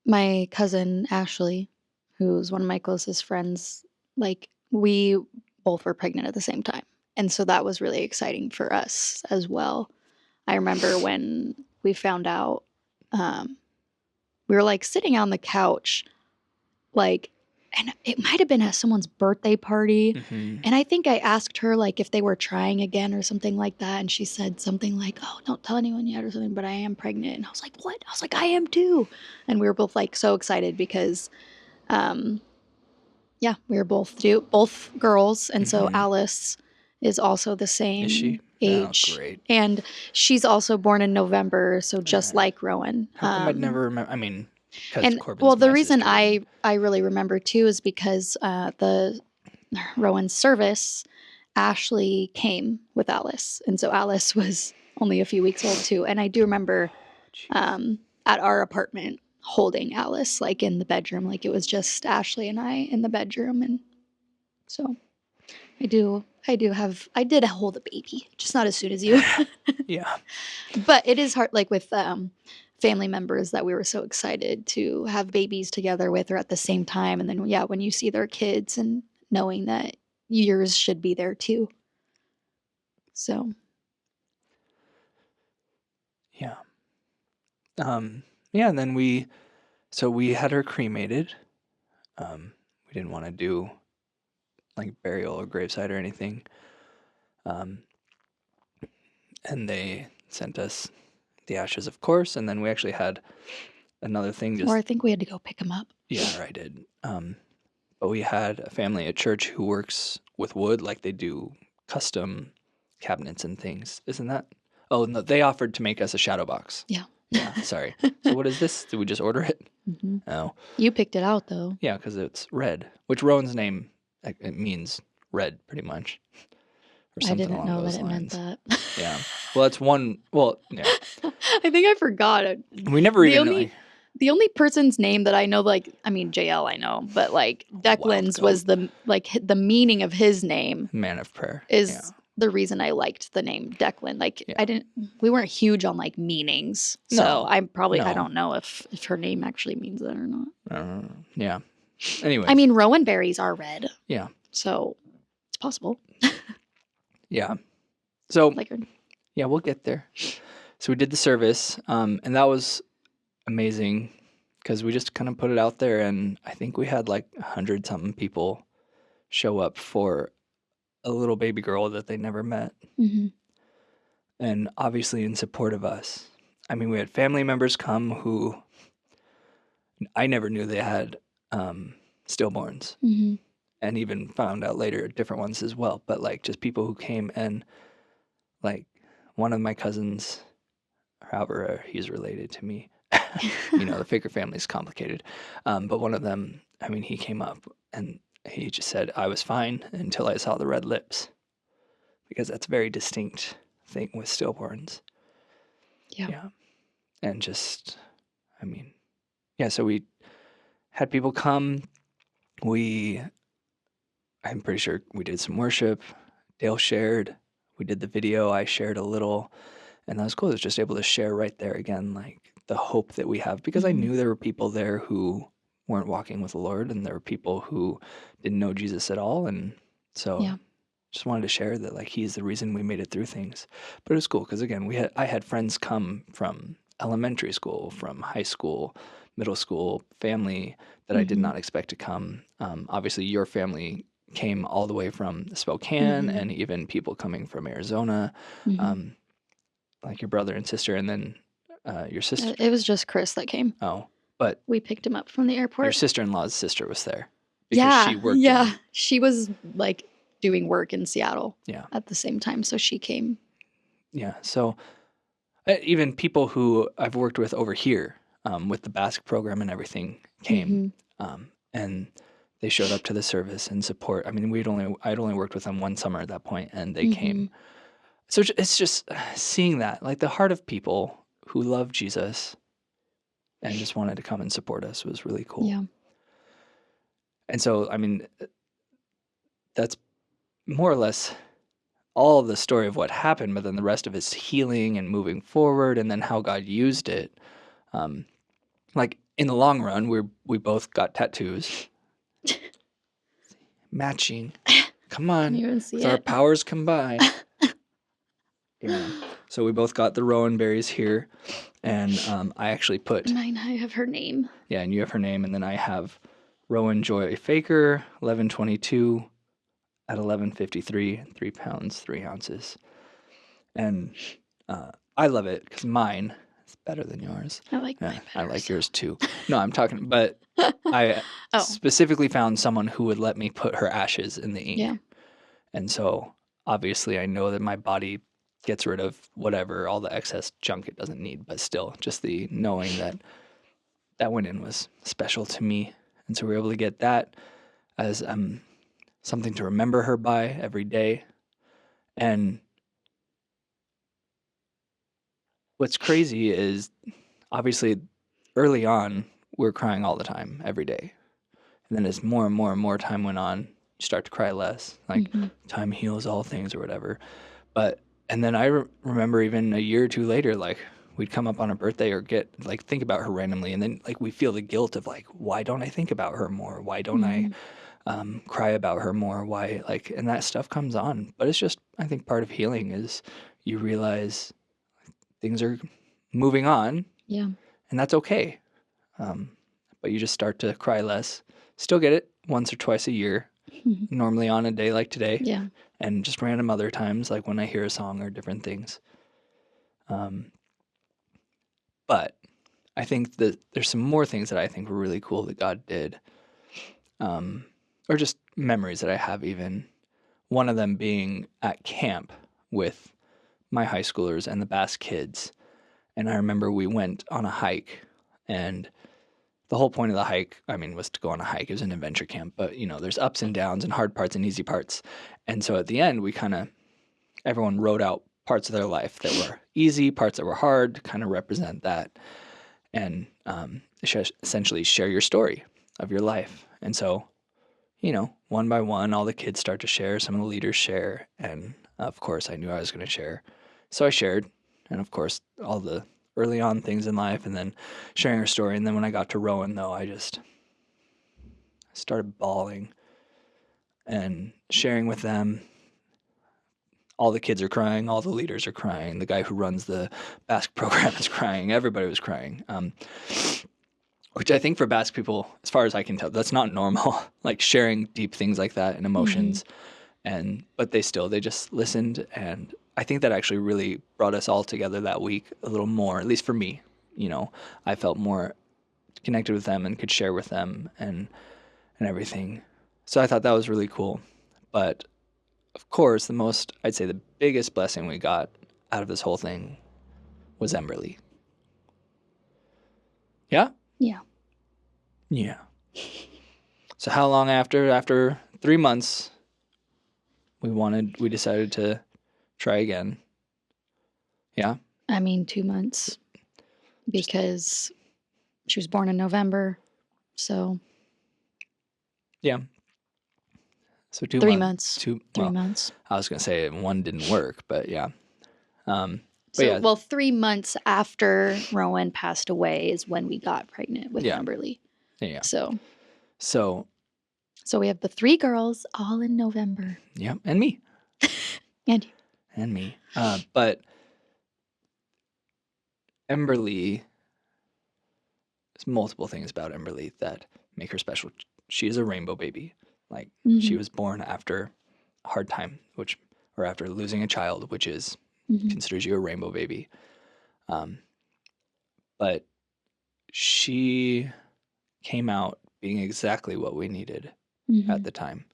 my cousin Ashley, who's one of my closest friends, like we both were pregnant at the same time. And so that was really exciting for us as well. I remember when we found out, we were like sitting on the couch, like, and it might have been at someone's birthday party. Mm-hmm. And I think I asked her like if they were trying again or something like that. And she said something like, "Oh, don't tell anyone yet," or something, but I am pregnant. And I was like, "What?" I was like, "I am too." And we were both like so excited because, yeah, we were both girls. And so Mm-hmm. Alice is also the Is same she? Oh, age. great. And she's also born in November. So just like Rowan. How come I'd never remember? I mean, because And Corbin's well, the my reason sister. I really remember too is because the Rowan's service, Ashley came with Alice, and so Alice was only a few weeks old too. And I do remember at our apartment holding Alice like in the bedroom, like it was just Ashley and I in the bedroom, and so I did hold a baby, just not as soon as you. Yeah. But it is hard, like with family members that we were so excited to have babies together with or at the same time. And then, yeah, when you see their kids and knowing that yours should be there too. So, Yeah. Yeah, and then we had her cremated. We didn't want to do like burial or graveside or anything. And they sent us the ashes, of course, and then we actually had another thing or I think we had to go pick them up. Yeah, or I did. But we had a family at church who works with wood, like they do custom cabinets and things. Isn't that? Oh, no, they offered to make us a shadow box. Yeah. Yeah, sorry. So what is this? Did we just order it? Mm-hmm. Oh. You picked it out though. Yeah, because it's red, which Rowan's name, it means red pretty much. Or I something didn't along know those that it lines. meant that. Yeah. Well, it's one. Well, yeah. I think I forgot it. We never even really. The only person's name that I know, like, I mean, JL I know, but like Declan's was the meaning of his name. Man of prayer. Is the reason I liked the name Declan. Like we weren't huge on like meanings. So I don't know if her name actually means that or not. Yeah. Anyway. I mean, rowan berries are red. Yeah. So it's possible. Yeah. So yeah, we'll get there. So we did the service, and that was amazing because we just kind of put it out there, and I think we had like 100-something people show up for a little baby girl that they never met. Mm-hmm. And obviously in support of us. I mean, we had family members come who I never knew they had stillborns. Mm-hmm. And even found out later different ones as well. But like just people who came, and like one of my cousins, however he's related to me, the Faker family is complicated. But one of them, I mean, he came up and he just said, I was fine until I saw the red lips. Because that's a very distinct thing with stillborns. Yeah. And just, I mean, yeah, so we had people come. I'm pretty sure we did some worship. Dale shared. We did the video. I shared a little. And that was cool. I was just able to share right there again, like the hope that we have. Because I knew there were people there who weren't walking with the Lord. And there were people who didn't know Jesus at all. And so just wanted to share that like he's the reason we made it through things. But it was cool because, again, I had friends come from elementary school, from high school, middle school, family that I did not expect to come. Obviously, your family came all the way from Spokane, and even people coming from Arizona, like your brother and sister, and then your sister. It was just Chris that came. Oh, but we picked him up from the airport. Your sister-in-law's sister was there. Because she worked she was like doing work in Seattle at the same time, so she came. Yeah, so even people who I've worked with over here with the Basque program and everything came. and they showed up to the service and support. I mean, I'd only worked with them one summer at that point, and they came. So it's just seeing that, like the heart of people who love Jesus and just wanted to come and support us was really cool. Yeah. And so, I mean, that's more or less all of the story of what happened, but then the rest of it's healing and moving forward, and then how God used it. Like in the long run, we both got tattoos, matching. Come on, with our powers combined. Yeah. So we both got the Rowan berries here, and I actually put mine. I have her name. Yeah, and you have her name, and then I have Rowan Joy Faker, 1122 at 1153, 3 pounds 3 ounces, and I love it because mine is better than yours. I like mine better. I like yours too. No, I'm talking, but I specifically found someone who would let me put her ashes in the ink. Yeah. And so obviously I know that my body gets rid of whatever, all the excess junk it doesn't need, but still just the knowing that went in was special to me. And so we were able to get that as something to remember her by every day. And what's crazy is obviously early on, we're crying all the time, every day. And then as more and more and more time went on, you start to cry less, like time heals all things or whatever. And then I remember even a year or two later, like we'd come up on her birthday or think about her randomly. And then like we feel the guilt of like, why don't I think about her more? Why don't I cry about her more? Why and that stuff comes on. But it's just, I think part of healing is you realize things are moving on. Yeah. And that's okay. But you just start to cry less. Still get it once or twice a year, normally on a day like today. Yeah. And just random other times, like when I hear a song or different things. But I think that there's some more things that I think were really cool that God did. Or just memories that I have even. One of them being at camp with my high schoolers and the Bass kids. And I remember we went on a hike, and the whole point of the hike, I mean, was to go on a hike. It was an adventure camp, but there's ups and downs and hard parts and easy parts. And so at the end, everyone wrote out parts of their life that were easy, parts that were hard, to kind of represent that. And essentially share your story of your life. And so, one by one, all the kids start to share, some of the leaders share. And of course, I knew I was going to share. So I shared. And of course, all the early on things in life, and then sharing her story. And then when I got to Rowan, though, I just started bawling and sharing with them. All the kids are crying. All the leaders are crying. The guy who runs the Basque program is crying. Everybody was crying, which I think for Basque people, as far as I can tell, that's not normal, like sharing deep things like that and emotions. But they just listened, and I think that actually really brought us all together that week a little more, at least for me. I felt more connected with them and could share with them and everything. So I thought that was really cool. But of course, I'd say the biggest blessing we got out of this whole thing was Emberly. Yeah? Yeah. Yeah. So how long after 3 months, we decided to try again. Yeah. I mean, 2 months, because she was born in November. So. Yeah. So 2 3 months. 3 months. I was going to say one didn't work, but yeah. But 3 months after Rowan passed away is when we got pregnant with Emberly. Yeah. So we have the 3 girls all in November. Yeah, and me. And you. And me. But Emberly, there's multiple things about Emberly that make her special. She is a rainbow baby. Like, she was born after a hard time, or after losing a child, which is considers you a rainbow baby. But she came out being exactly what we needed at the time.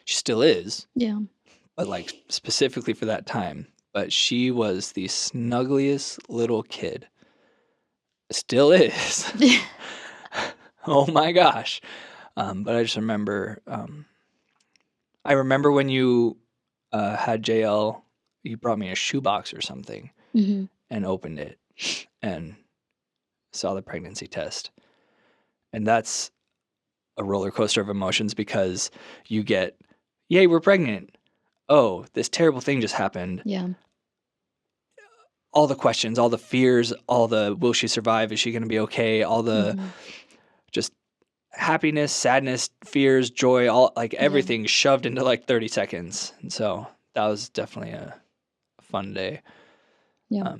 She still is. Yeah. But specifically for that time. But she was the snuggliest little kid. Still is. Oh my gosh. But I just remember, I remember when you had JL, you brought me a shoebox or something Mm-hmm. and opened it and saw the pregnancy test. And that's a roller coaster of emotions because you get, yay, we're pregnant. Oh, this terrible thing just happened. Yeah. All the questions, all the fears, all the will she survive? Is she going to be okay? All the just happiness, sadness, fears, joy, all like everything shoved into like 30 seconds. And so that was definitely a fun day. Yeah.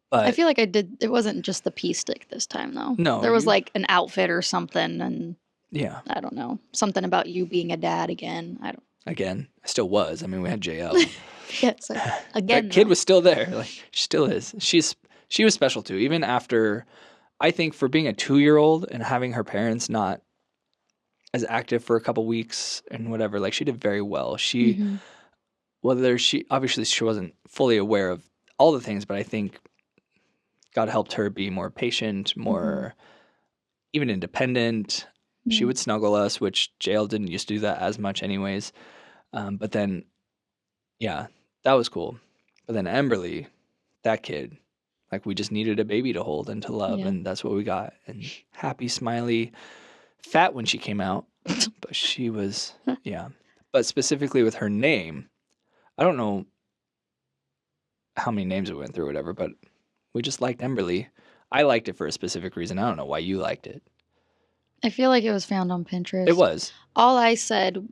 But I feel like it wasn't just the pee stick this time though. no, There was like an outfit or something, and yeah. I don't know, something about you being a dad again. Again, I still was. I mean, we had JL. Yes, again. That kid was still there. Like she still is. She was special too. Even after, I think for being a 2-year-old and having her parents not as active for a couple weeks and whatever, like she did very well. Obviously she wasn't fully aware of all the things, but I think God helped her be more patient, more even independent. She would snuggle us, which JL didn't used to do that as much anyways. But then, yeah, that was cool. But then Emberly, that kid, like we just needed a baby to hold and to love, and that's what we got. And happy, smiley, fat when she came out, but she was, yeah. But specifically with her name, I don't know how many names we went through or whatever, but we just liked Emberly. I liked it for a specific reason. I don't know why you liked it. I feel like it was found on Pinterest. It was. All I said,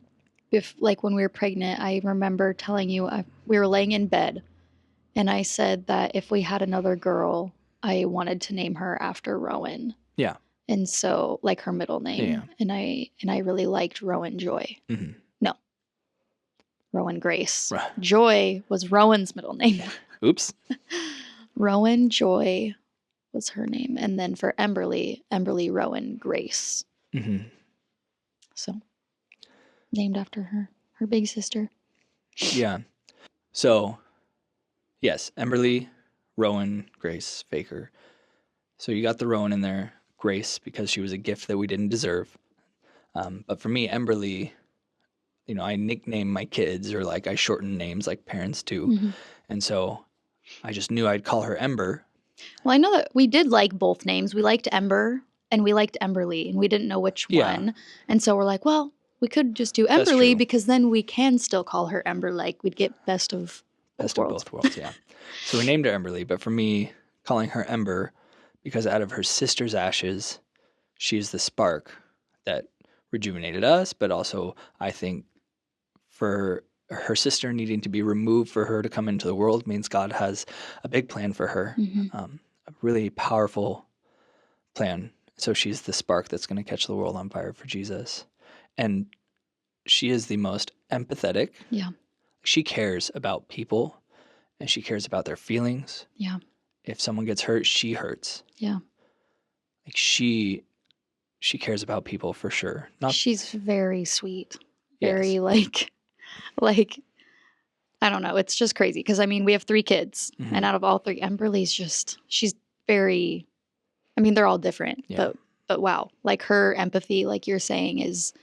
like when we were pregnant, I remember telling you we were laying in bed, and I said that if we had another girl, I wanted to name her after Rowan. Yeah. And so, like her middle name. Yeah. And I really liked Rowan Joy. Mm-hmm. No, Rowan Grace. Joy was Rowan's middle name. Oops. Rowan Joy was her name, and then for Emberly Rowan Grace. Mm-hmm. So, named after her big sister. Yeah. So, yes, Emberly, Rowan, Grace, Faker. So you got the Rowan in there, Grace, because she was a gift that we didn't deserve. But for me, Emberly, you know, I nickname my kids or like I shorten names like parents do. And so I just knew I'd call her Ember. Well, I know that we did like both names. We liked Ember and we liked Emberly, and we didn't know which one. And so we're like, well, we could just do Emberly because then we can still call her Ember. Like we'd get best of both worlds. Yeah. So we named her Emberly, but for me, calling her Ember, because out of her sister's ashes, she's the spark that rejuvenated us, but also I think for her sister needing to be removed for her to come into the world means God has a big plan for her, a really powerful plan. So she's the spark that's going to catch the world on fire for Jesus. And she is the most empathetic. Yeah. She cares about people and she cares about their feelings. Yeah. If someone gets hurt, she hurts. Yeah. Like she cares about people for sure. She's very sweet. Very like I don't know. It's just crazy because I mean we have 3 kids, and out of all 3, Emberly's she's very. I mean they're all different, but wow, like her empathy, like you're saying, is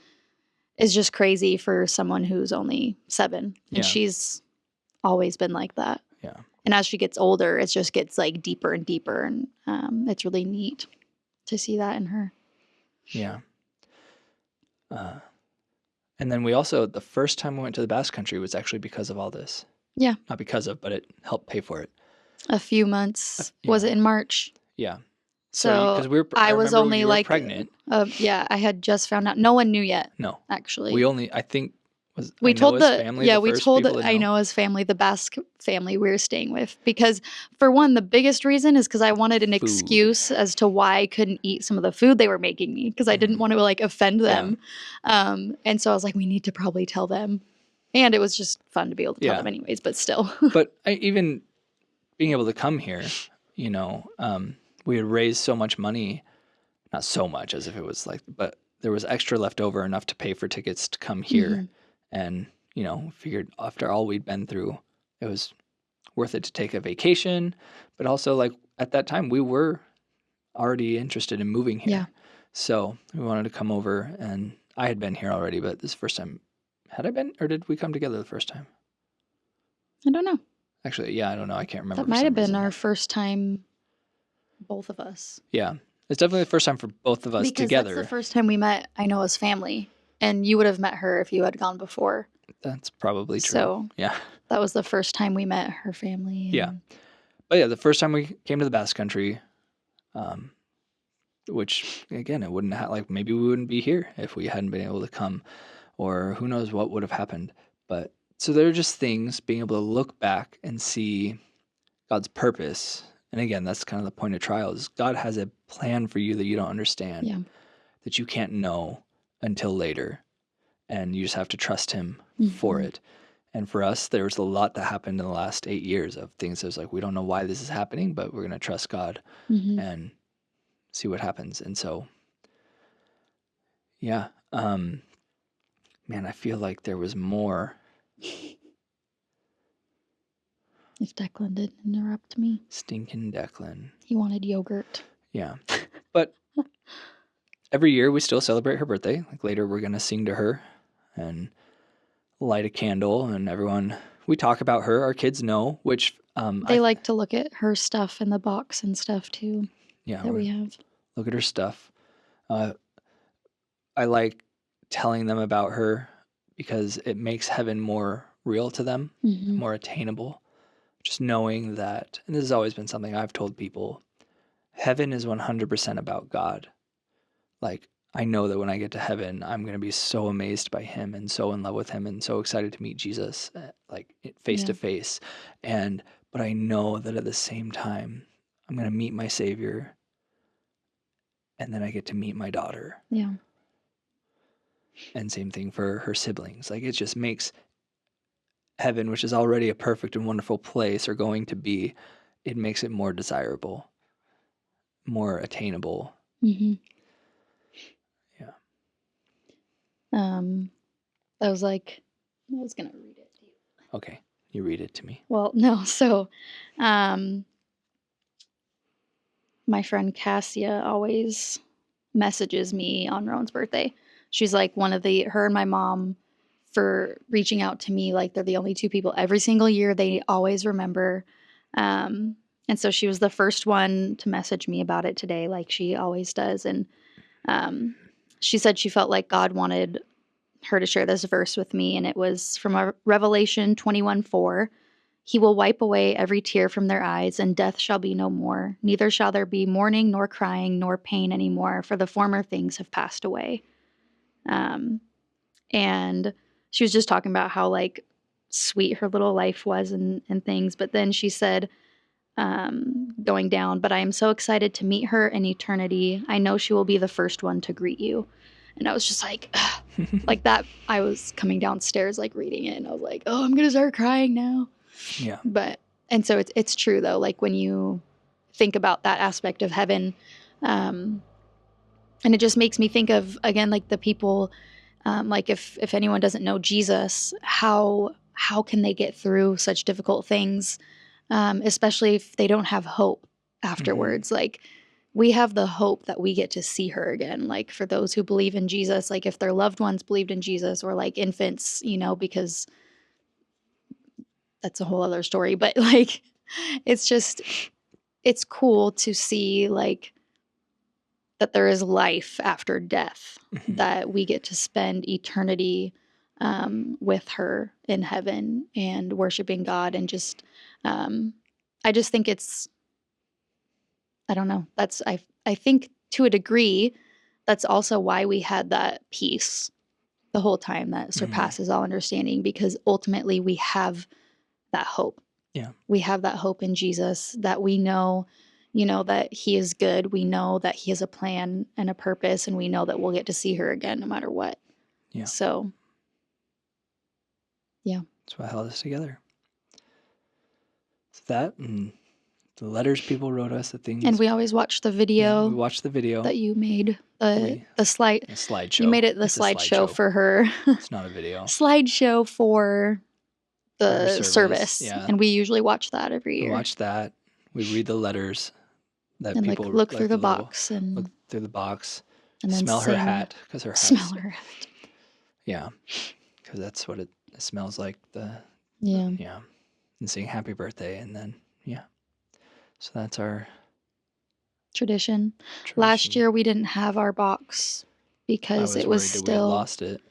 just crazy for someone who's only 7, and she's always been like that. Yeah. And as she gets older, it just gets like deeper and deeper, and it's really neat to see that in her. Yeah. And then we also, the first time we went to the Basque Country was actually because of all this. Yeah. Not because of, but it helped pay for it. A few months. Was it in March? Yeah. So because I was only like pregnant. I had just found out. No one knew yet. No. Actually. I think we told Ainoa's family, the Basque family we were staying with, because for one, the biggest reason is because I wanted an excuse as to why I couldn't eat some of the food they were making me, because I didn't want to like offend them. And so I was like, we need to probably tell them. And it was just fun to be able to tell them anyways, but still. But even being able to come here, you know, we had raised so much money, not so much as if it was like, but there was extra left over enough to pay for tickets to come here. And, you know, figured after all we'd been through, it was worth it to take a vacation. But also, like, at that time, we were already interested in moving here. So we wanted to come over, and I had been here already, but this is the first time. Had I been, or did we come together the first time? I don't know. Actually, yeah, I don't know. I can't remember. That might have been our first time, both of us. Yeah. It's definitely the first time for both of us because together. That's the first time we met, I know, as family. And you would have met her if you had gone before. That's probably true. So yeah, that was the first time we met her family. And... yeah. But yeah, the first time we came to the Basque Country, which again, it wouldn't have, like, maybe we wouldn't be here if we hadn't been able to come, or who knows what would have happened. But so there are just things, being able to look back and see God's purpose. And again, that's kind of the point of trials. God has a plan for you that you don't understand, that you can't know until later. And you just have to trust him for it. And for us, there was a lot that happened in the last 8 years of things that was like, we don't know why this is happening, but we're going to trust God and see what happens. And so, yeah, man, I feel like there was more. If Declan didn't interrupt me. Stinking Declan. He wanted yogurt. Yeah. But every year we still celebrate her birthday. Like later we're going to sing to her and light a candle, and everyone, we talk about her. Our kids know, which they like to look at her stuff in the box and stuff too. Yeah, that we have. Look at her stuff. I like telling them about her because it makes heaven more real to them, more attainable. Just knowing that, and this has always been something I've told people, heaven is 100% about God. Like, I know that when I get to heaven, I'm going to be so amazed by him and so in love with him and so excited to meet Jesus, like face to face. But I know that at the same time, I'm going to meet my Savior, and then I get to meet my daughter. Yeah. And same thing for her siblings. Like, it just makes heaven, which is already a perfect and wonderful place, or going to be, it makes it more desirable, more attainable. Yeah. I was like, I was gonna read it to you. Okay, you read it to me. Well, no. So, my friend Cassia always messages me on Rowan's birthday. She's like her and my mom, for reaching out to me. Like, they're the only two people every single year they always remember. And so she was the first one to message me about it today, like she always does. And she said she felt like God wanted her to share this verse with me. And it was from Revelation 21:4. He will wipe away every tear from their eyes, and death shall be no more. Neither shall there be mourning, nor crying, nor pain anymore, for the former things have passed away. And she was just talking about how, like, sweet her little life was and things. But then she said, going down, but I am so excited to meet her in eternity. I know she will be the first one to greet you. And I was just like, like that. I was coming downstairs, like, reading it, and I was like, oh, I'm going to start crying now. Yeah. And so it's true though. Like, when you think about that aspect of heaven, and it just makes me think of, again, like the people, like if anyone doesn't know Jesus, how can they get through such difficult things, especially if they don't have hope afterwards. Like, we have the hope that we get to see her again. Like, for those who believe in Jesus, like if their loved ones believed in Jesus, or like infants, because that's a whole other story. But like, it's cool to see, like, that there is life after death, that we get to spend eternity with her in heaven and worshiping God. And just, I just think I don't know. I think to a degree, that's also why we had that peace the whole time that surpasses all understanding, because ultimately we have that hope. Yeah. We have that hope in Jesus, that we know, that he is good. We know that he has a plan and a purpose, and we know that we'll get to see her again no matter what. Yeah. So, yeah. That's what held us together. So that, and the letters people wrote us, the things. And we always watch the video. Yeah, we watched the video that you made. The slideshow. You made it the slideshow for her. It's not a video. Slideshow for the service. Yeah. And we usually watch that every year. We watch that. We read the letters that and people look through the box and look through the box. and then smell her sing, hat, because her smell hat's, her hat. yeah, because that's what it smells like. Yeah. Yeah, and sing happy birthday, and then yeah. So that's our Tradition. tradition. Last year we didn't have our box I because was it was worried that we had still lost it.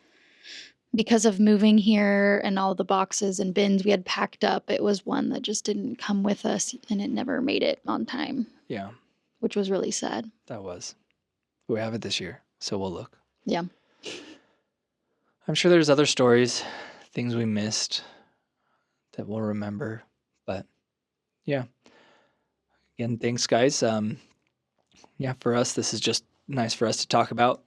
because of moving here and all the boxes and bins we had packed up. It was one that just didn't come with us, and it never made it on time. Yeah, which was really sad. that was. We have it this year, so we'll look. Yeah. I'm sure there's other stories, things we missed that we'll remember, but yeah. Again, thanks, guys. Yeah, for us, this is just nice for us to talk about.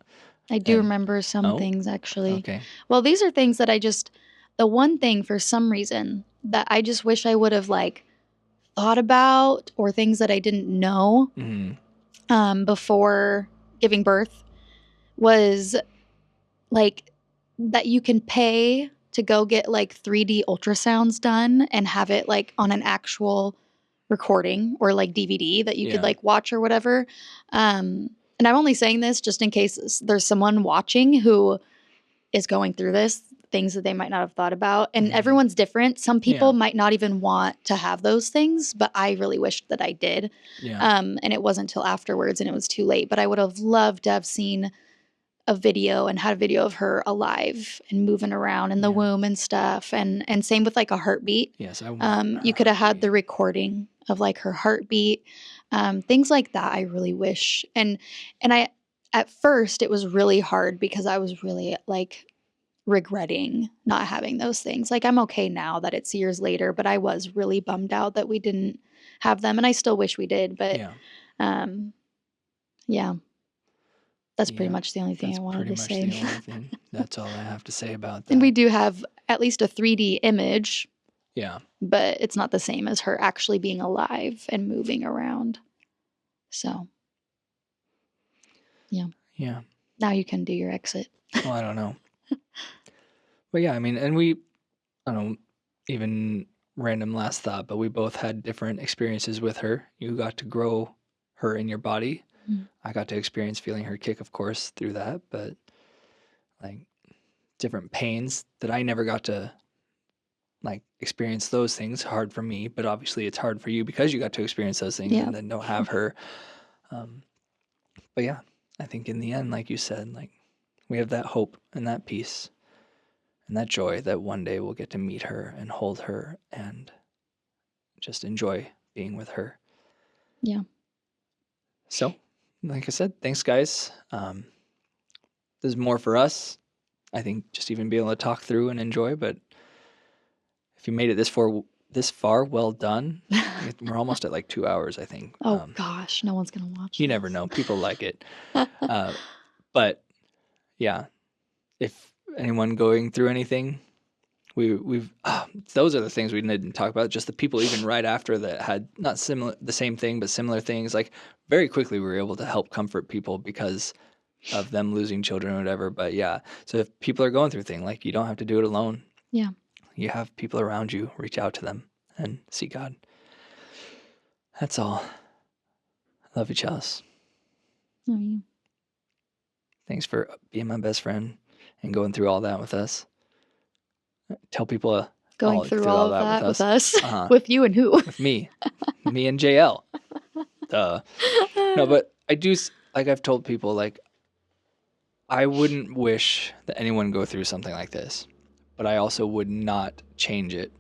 I do And- remember some Oh, things actually. Okay. Well, these are things that the one thing for some reason that I just wish I would have like thought about, or things that I didn't know before giving birth, was like that you can pay to go get like 3D ultrasounds done and have it like on an actual recording or like DVD that you could Yeah. like watch or whatever. And I'm only saying this just in case there's someone watching who is going through this, things that they might not have thought about. And everyone's different. Some people Yeah. might not even want to have those things, but I really wished that I did. Yeah. And it wasn't until afterwards and it was too late. But I would have loved to have seen a video and had a video of her alive and moving around in the womb and stuff. And same with like a heartbeat. Yes, I want You could have had heartbeat. the recording of like her heartbeat, things like that. I really wish. And I, at first it was really hard because I was really like regretting not having those things. Like I'm okay now that it's years later, but I was really bummed out that we didn't have them, and I still wish we did. But yeah, that's pretty much the only thing I wanted to say. That's pretty much the only thing. That's all I have to say about that. And we do have at least a 3D image. Yeah. But it's not the same as her actually being alive and moving around. So, yeah. Yeah. Now you can do your exit. Well, I don't know. But yeah, I mean, and I don't know, even random last thought, but we both had different experiences with her. You got to grow her in your body. I got to experience feeling her kick, of course, through that, but like different pains that I never got to like experience those things. Hard for me, but obviously it's hard for you because you got to experience those things and then don't have her. But yeah, I think in the end, like you said, like we have that hope and that peace and that joy that one day we'll get to meet her and hold her and just enjoy being with her. Yeah. So, like I said, thanks, guys. There's more for us. I think just even being able to talk through and enjoy, but if you made it this far, well done. We're almost at like 2 hours, I think. Oh gosh, no one's gonna watch. You never know. People like it. But yeah, if anyone going through anything, we've those are the things we didn't talk about. Just the people even right after that had not the same thing, but similar things. Like very quickly, we were able to help comfort people because of them losing children or whatever. But yeah, so if people are going through things, like you don't have to do it alone. Yeah. You have people around you. Reach out to them and see God. That's all. Love you, Chalice. Love you. Thanks for being my best friend and going through all that with us. Tell people going through all of that with us. With you and who? With me and JL. No, but I do, like I've told people, like I wouldn't wish that anyone go through something like this, but I also would not change it.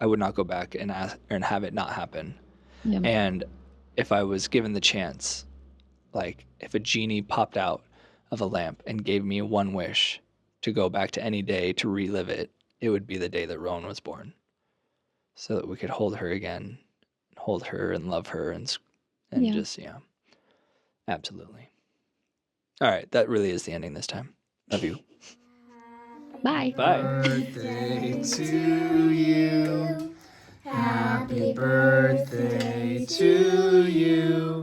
I would not go back and have it not happen. Yeah. And if I was given the chance, like if a genie popped out of a lamp and gave me one wish to go back to any day to relive it, it would be the day that Rowan was born, so that we could hold her again, hold her and love her and just, absolutely. All right, that really is the ending this time. Love you. Bye. Bye. Birthday to you. Happy birthday to you.